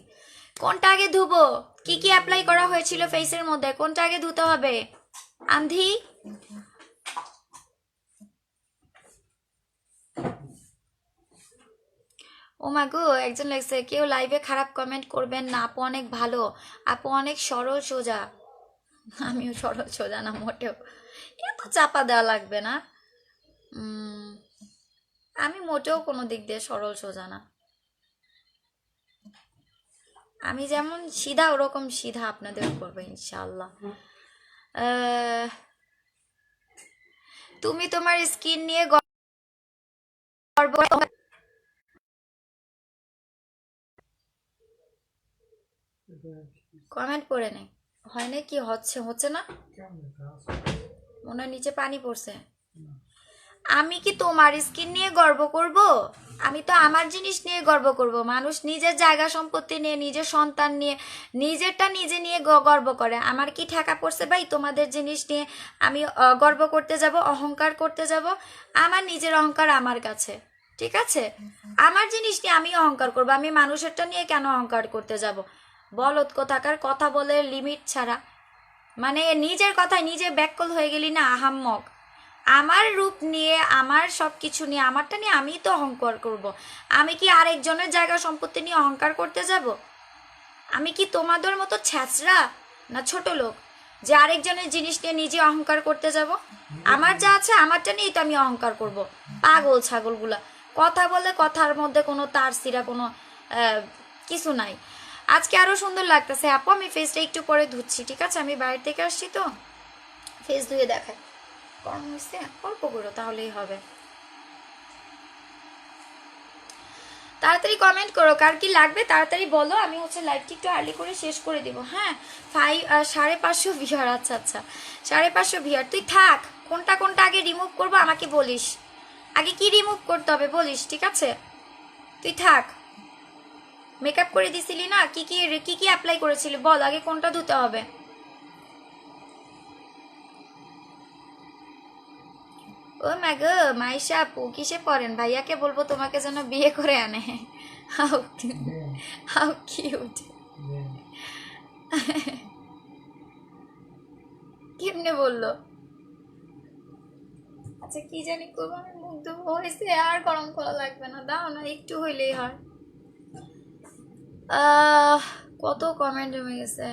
কোনটা আগে ধুবো? কি কি অ্যাপ্লাই করা হয়েছিল ফেসের মধ্যে, কোনটা আগে ধুতে হবে? আন্ধি ও মা গো, একজন লাগছে কেউ লাইভে খারাপ কমেন্ট করবেন না, আপু অনেক ভালো, আপু অনেক সরল সোজা। আমিও সরল সোজা না মোটেও, এত চাপা দেওয়া লাগবে না। আমি মোটেও কোনো দিক দিয়ে সরল সোজা না। আমি যেমন সিধা ওরকম সিধা আপনাদের করবো ইনশাল্লাহ। তুমি তোমার স্কিন নিয়ে গর্ব কমেন্ট পড়ে নেই, হয় না কি হচ্ছে, হচ্ছে না মনে হয় নিচে পানি পড়ছে। আমি কি তোমার স্কিন নিয়ে গর্ব করব? আমি তো আমার জিনিস নিয়ে গর্ব করব। মানুষ নিজের জায়গা সম্পত্তি নিয়ে, নিজের সন্তান নিয়ে, নিজেরটা নিজে নিয়ে গর্ব করে। আমার কি ঠেকা পড়ছে ভাই তোমাদের জিনিস নিয়ে আমি গর্ব করতে যাব, অহংকার করতে যাব? আমার নিজের অহংকার আমার কাছে, ঠিক আছে? আমার জিনিস নিয়ে আমি অহংকার করব, আমি মানুষেরটা নিয়ে কেন অহংকার করতে যাব? বলদ কোথাকার, কথা বলে লিমিট ছাড়া। মানে নিজের কথায় নিজে ব্যাককল হয়ে গেলি না, আহাম্মক। আমার রূপ নিয়ে, আমার সব কিছু নিয়ে, আমারটা নিয়ে আমি তো অহংকার করব। আমি কি আরেকজনের জায়গা সম্পত্তি নিয়ে অহংকার করতে যাব? আমি কি তোমাদের মতো ছ্যাঁচড়া না ছোট লোক যে আরেকজনের জিনিস নিয়ে নিজে অহংকার করতে যাব? আমার যা আছে আমারটা নিয়েই তো আমি অহংকার করব। পাগল ছাগলগুলা কথা বলে, কথার মধ্যে কোনো তার সিরা কোনো কিছু নাই। আজকে আরো সুন্দর লাগতেছে আপু, আমি ফেসটা একটু পরে ধুচ্ছি, ঠিক আছে? আমি বাইরে থেকে আসছি তো, ফেস ধুয়ে দেখাই। গরম হয়েছে, অল্প করো তাহলেই হবে। তাড়াতাড়ি কমেন্ট করো, কার কি লাগবে তাড়াতাড়ি বলো, আমি হচ্ছে লাইভটি একটু আর্লি করে শেষ করে দিব। হ্যাঁ 550 ভিউয়ার, আচ্ছা আচ্ছা 550 ভিউয়ার। তুই থাক, কোনটা কোনটা আগে রিমুভ করবো আমাকে বলিস, আগে কি রিমুভ করতে হবে বলিস, ঠিক আছে? তুই থাক, মেকআপ করে দিছিলি না, কি কি কি কি অ্যাপ্লাই করেছিলি বল, আগে কোনটা ধুতে হবে? ও মা গো, মাইশা আপু কিসে পড়েন? ভাইয়াকে বলবো তোমাকে যেন বিয়ে করে আনে। How how cute. কেমনে বললো? আচ্ছা কি জানি করবো, আমি মুগ্ধ হয়েছে, আর গরম করা লাগবে না, দাও না একটু হইলেই হয়। আহ কত কমেন্ট জমে গেছে।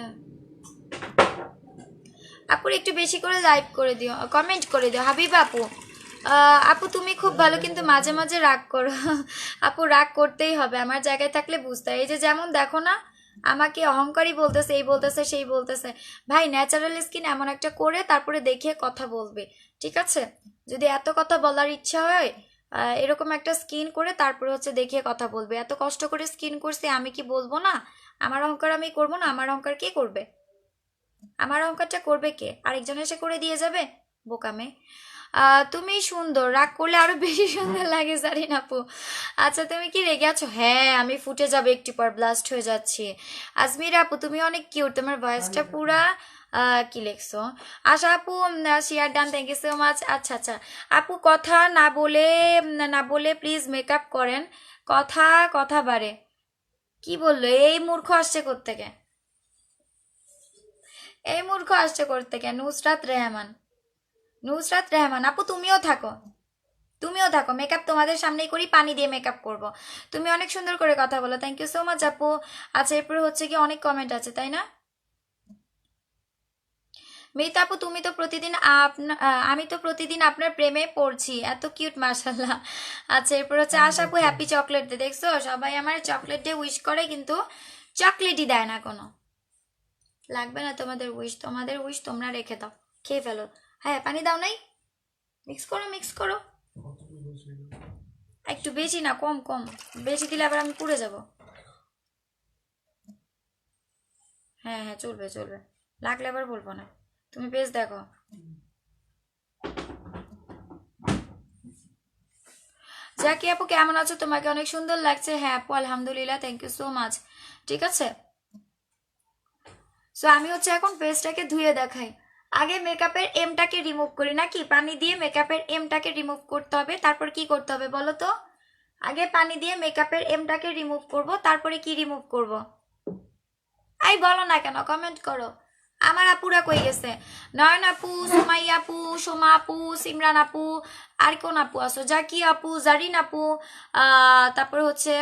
আপুর একটু বেশি করে লাইক করে দিও, কমেন্ট করে দিও হাবিবা আপু। আপু তুমি খুব ভালো, কিন্তু মাঝে মাঝে রাগ করো। আপু রাগ করতেই হবে, আমার জায়গায় থাকলে বুঝতে। এই যে যেমন দেখো না, আমাকে অহংকারী বলতেছে, এই বলতেছে সেই বলতেছে। ভাই ন্যাচারাল স্কিন এমন একটা করে তারপরে দেখে কথা বলবে, ঠিক আছে? যদি এত কথা বলার ইচ্ছা হয়, এরকম একটা স্কিন করে তারপরে হচ্ছে দেখিয়ে কথা বলবে। এত কষ্ট করে স্কিন করছি, আমি কি বলবো না? আমার অহংকার আমি করবো না? আমার অহংকার কে করবে? আমার অহংকারটা করবে কে? আরেকজন এসে করে দিয়ে যাবে? বোকামে। তুমি সুন্দর, রাগ করলে আরো বেশি সুন্দর লাগে জারিন আপু। আচ্ছা তুমি কি রেগে আছো? হ্যাঁ আমি ফুটে যাবে একটু পর, ব্লাস্ট হয়ে যাচ্ছি। আজমির আপু তুমি অনেক কিউট, তোমার ভয়েসটা পুরা কি লেখছো? আশা আপু share done, thank you so much. আচ্ছা আচ্ছা আপু, কথা না বলে না বলে প্লিজ মেকআপ করেন, কথা কথা বাড়ে। কি বললো? এই মূর্খ আসছে কোত্থেকে? এই মূর্খ আসছে কোত্থেকে? নুসরাত রেহমান, নুসরাত রেহমান আপু তুমিও থাকো, তুমিও থাকো, মেকআপ তোমাদের সামনেই করি, পানি দিয়ে মেকআপ করব। তুমি অনেক সুন্দর করে কথা বলো, থ্যাংক ইউ সো মাচ আপু। আচ্ছা এরপরে হচ্ছে কি অনেক কমেন্ট আছে তাই না? মেয়েতা আপু তুমি তো প্রতিদিন আমি তো প্রতিদিন আপনার প্রেমে পড়ছি, এত কিউট মাশাল্লাহ। আচ্ছা এরপর হচ্ছে আশা আপু হ্যাপি চকলেট ডে। দেখছো সবাই আমার চকলেট ডে উইশ করে, কিন্তু চকলেটই দেয় না কোনো। লাগবে না তোমাদের উইশ, তোমাদের উইশ তোমরা রেখে দাও, খেয়ে ফেলো। হ্যাঁ পানি দাও নাই, মিক্স করো মিক্স করো। একটু বেশি না, কম কম, বেশি দিলে আবার আমি পুড়ে যাব। হ্যাঁ হ্যাঁ চলবে চলবে, লাগলে আবার বলবো না। তুমি বেশ দেখো। জাকি আপু কেমন আছো? তোমাকে অনেক সুন্দর লাগছে। হ্যাঁ আপু আলহামদুলিল্লাহ, থ্যাংক ইউ সো মাচ। ঠিক আছে, সো আমি হচ্ছে এখন ফেসটাকে ধুয়ে দেখাই। আগে মেকআপের এমটাকে রিমুভ করি নাকি? পানি দিয়ে মেকআপের এমটাকে রিমুভ করতে হবে, তারপর কি করতে হবে বলো তো? আগে পানি দিয়ে মেকআপের এমটাকে রিমুভ করব, তারপরে কি রিমুভ করব? আই বলো না কেন, কমেন্ট করো। আমার আপুরা কই গেছে? নয়ন আপু, সুমাই আপু, সোমা আপু, সিমরান আপু, আর কোন আপু আছো? জাকি আপু, জারিন আপু, তারপরে হচ্ছে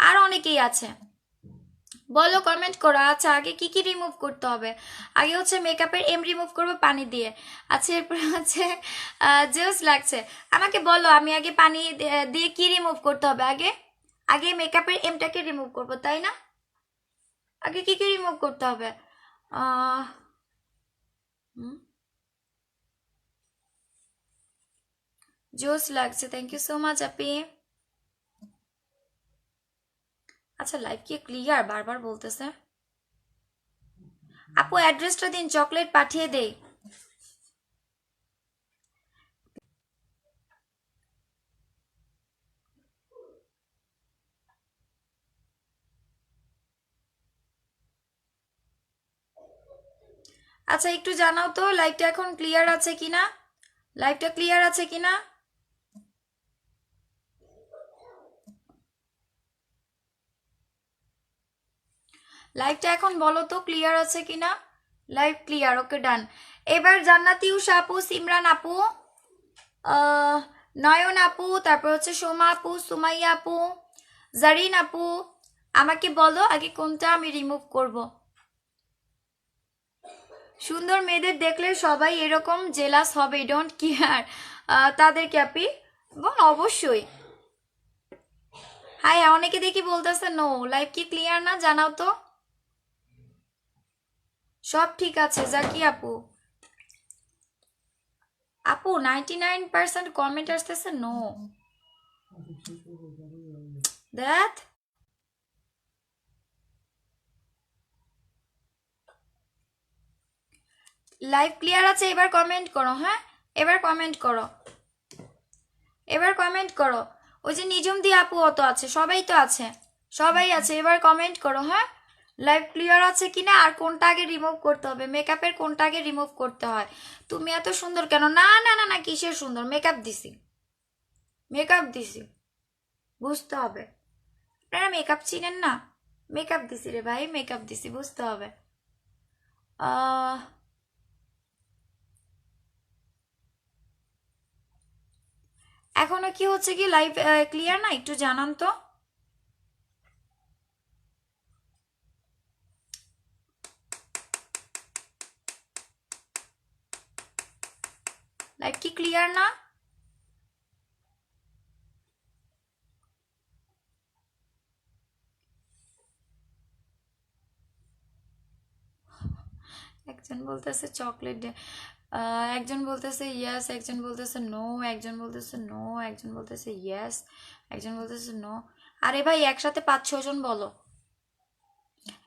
আর অনেকেই আছে, বলো কমেন্ট করো। আচ্ছা আগে কি কি রিমুভ করতে হবে? আগে হচ্ছে মেকআপের এম রিমুভ করবো পানি দিয়ে। আচ্ছা এরপরে হচ্ছে জেউস লাগছে, আমাকে বলো আমি আগে পানি দিয়ে কি রিমুভ করতে হবে? আগে আগে মেকআপের এমটাকে রিমুভ করবো, তাই না? আগে কি কি রিমুভ করতে হবে? আহ জোস লাগছে, থ্যাংক ইউ সো মাচ আপি। আচ্ছা লাইভ কি ক্লিয়ার? বারবার বলতেছে। আপু অ্যাড্রেসটা দিন, চকলেট পাঠিয়ে দেই। আচ্ছা একটু জানাও তো লাইভটা এখন ক্লিয়ার আছে কিনা, লাইভটা ক্লিয়ার আছে কিনা। লাইভটা এখন বলো তো ক্লিয়ার আছে কিনা। লাইভ ক্লিয়ার, ওকে ডান। এবার জান্নাতি উষা আপু, সিমরান আপু, নয়ন আপু, তারপর হচ্ছে সোমা আপু, সুমাইয়া আপু, জারিন আপু, আমাকে বলো আগে কোনটা আমি রিমুভ করব। সুন্দর মেয়েদের দেখলে সবাই এরকম জেলাস হবে, ডোন্ট কেয়ার তাদেরকে আপি। অবশ্যই। হ্যাঁ অনেকে দেখি বলতেছে নো, লাইভ কি ক্লিয়ার না, জানাও তো। সব ঠিক আছে জাকি আপু। আপু 99% কমেন্ট আসতেছে নো, দ্যাট লাইভ ক্লিয়ার আছে। এবার কমেন্ট করো, হ্যাঁ এবার কমেন্ট করো, এবার কমেন্ট করো। ওই যে নিজুম দি আপু অত আছে, সবাই তো আছে, সবাই আছে, এবার কমেন্ট করো। হ্যাঁ লাইভ ক্লিয়ার আছে কিনা, আর কোনটা আগে রিমুভ করতে হবে, মেকআপের কোনটা আগে রিমুভ করতে হয়। তুমি এত সুন্দর কেন? না না না না, কিসের সুন্দর? মেকআপ দিছি, মেকআপ দিছি, বুঝতে হবে। আপনারা মেকআপ চিনেন না? মেকআপ দিছি রে ভাই, মেকআপ দিছি, বুঝতে হবে। এখনো কি হচ্ছে কি লাইভ ক্লিয়ার না, একটু জানান তো। লাইভ কি ক্লিয়ার না? একজন বলতেছে চকলেট, একজন বলতেছে ইয়েস, একজন বলতেছে নো, একজন বলতেছে নো, একজন বলতেছে ইয়েস, একজন বলতেছে নো। আরে ভাই একসাথে 5-6 জন বলো,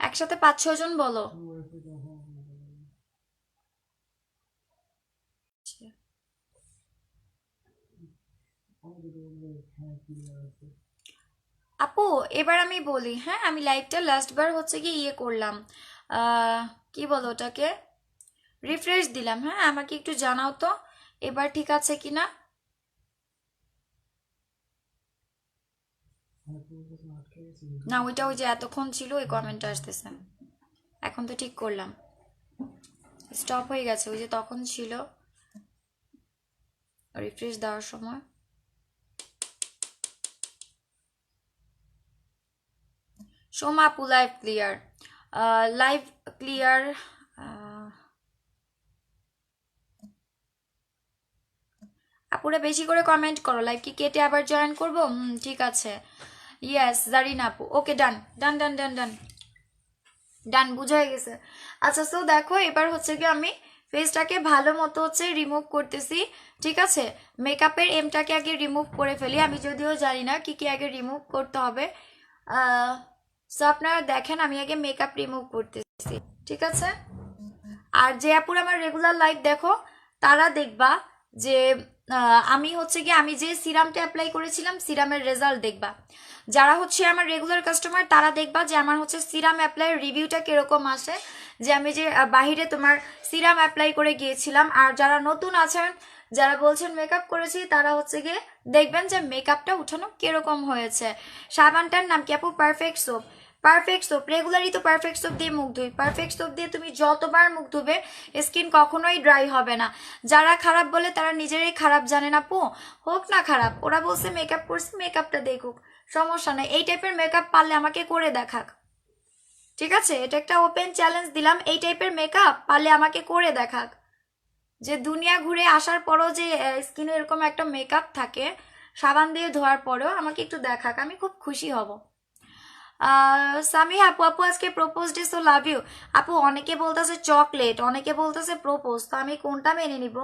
একসাথে 5-6 জন বলো। আপু এবার আমি বলি, হ্যাঁ আমি লাইভটা লাস্ট বার হচ্ছে কি ইয়ে করলাম, কি বলো ওটাকে, রিফ্রেশ দিলাম। হ্যাঁ আমাকে একটু জানাও তো এবার ঠিক আছে কিনা। না ওইটা ওই যে এতক্ষণ ছিল ওই কমেন্টটা আসতেছে, এখন তো ঠিক করলাম, স্টপ হয়ে গেছে, ওই যে তখন ছিল রিফ্রেশ দেওয়ার সময়। সোমা আপু লাইভ ক্লিয়ার, লাইভ ক্লিয়ার। আপুরা বেশি করে কমেন্ট করো, লাইভ কি কেটে আবার জয়েন করবো? ঠিক আছে, ইয়েস জারিন আপু, ওকে ডান ডান ডান ডান ডান ডান, বুঝা হয়ে গেছে। আচ্ছা সো দেখো এবার হচ্ছে কি আমি ফেসটাকে ভালো মতো হচ্ছে রিমুভ করতেছি। ঠিক আছে, মেকআপের এমটাকে আগে রিমুভ করে ফেলি, আমি যদিও জানি না কি কি আগে রিমুভ করতে হবে। সো আপনারা দেখেন আমি আগে মেকআপ রিমুভ করতেছি। ঠিক আছে, আর যে আপুর আমার রেগুলার লাইভ দেখো তারা দেখবা যে আমি হচ্ছে গিয়ে আমি যে সিরামটা অ্যাপ্লাই করেছিলাম সিরামের রেজাল্ট দেখবা। যারা হচ্ছে আমার রেগুলার কাস্টমার তারা দেখবা যে আমার হচ্ছে সিরাম অ্যাপ্লাইয়ের রিভিউটা কিরকম আসে, যে আমি যে বাহিরে তোমার সিরাম অ্যাপ্লাই করে গিয়েছিলাম। আর যারা নতুন আছেন, যারা বলছেন মেকআপ করেছি, তারা হচ্ছে গিয়ে দেখবেন যে মেকআপটা উঠানো কিরকম হয়েছে। সাবানটার নাম কি আপু? Perfect soap. পারফেক্ট সোপ রেগুলারই তো পারফেক্ট সোপ দিয়ে মুখ ধুই। পারফেক্ট সোপ দিয়ে তুমি যতবার মুখ ধুবে স্কিন কখনোই ড্রাই হবে না। যারা খারাপ বলে তারা নিজেরাই খারাপ জানে না আপু, হোক না খারাপ, ওরা বলছে মেকআপ করছে মেকআপটা দেখুক, সমস্যা নাই। এই টাইপের মেকআপ পারলে আমাকে করে দেখাক, ঠিক আছে? এটা একটা ওপেন চ্যালেঞ্জ দিলাম, এই টাইপের মেকআপ পারলে আমাকে করে দেখাক। যে দুনিয়া ঘুরে আসার পরও যে স্কিনে এরকম একটা মেকআপ থাকে সাবান দিয়ে ধোয়ার পরেও, আমাকে একটু দেখাক, আমি খুব খুশি হব। সামি আপু, আপু আজকে propose day, so love you. আপু অনেকে বলতেছে চকলেট, অনেকে বলতেছে প্রপোজ, তো আমি কোনটা মেনে নিব?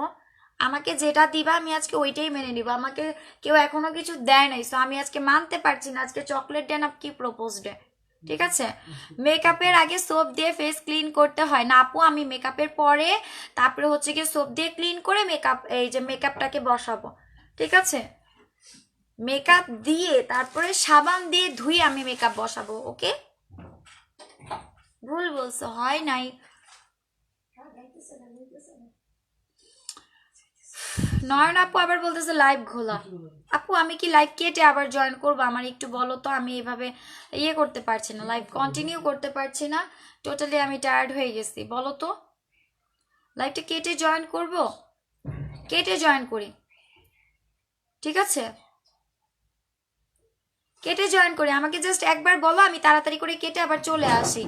আমাকে যেটা দিবা আমি আজকে ওইটাই মেনে নিব। আমাকে কেউ এখনো কিছু দেয় নাই, তো আমি আজকে মানতে পারছি না আজকে চকলেট ডে না কি প্রপোজ ডে, ঠিক আছে? মেকআপের আগে সোপ দিয়ে ফেস ক্লিন করতে হয় না আপু, আমি মেকআপের পরে তারপরে হচ্ছে গিয়ে সোপ দিয়ে ক্লিন করে মেকআপ, এই যে মেকআপটাকে বসাবো, ঠিক আছে? মেকআপ দিয়ে তারপরে সাবান দিয়ে ধুয়ে আমি মেকআপ বসাবো, ওকে? ভুল বলছো, হয় নাই। নয়ন আপু আবার বলতেছে লাইভ ঘোলা। আপু আমি কি লাইভ কেটে আবার জয়েন করবো? আমার একটু বলো তো, আমি এভাবে ইয়ে করতে পারছি না, লাইভ কন্টিনিউ করতে পারছি না, টোটালি আমি টায়ার্ড হয়ে গেছি। বলো তো লাইভটা কেটে জয়েন করব? কেটে জয়েন করি, ঠিক আছে? কেটে জয়েন করি, আমাকে জাস্ট একবার বলো, আমি তাড়াতাড়ি করে কেটে আবার চলে আসি,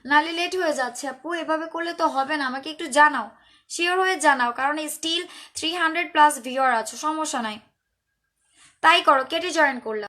নালে লেট হয়ে যাচ্ছে। আপু এভাবে করলে তো হবে না, আমাকে একটু জানাও, শিওর হয়ে জানাও, কারণ স্টিল 300+ ভিউয়ার আছে, সমস্যা নাই। তাই করো, কেটে জয়েন করলাম।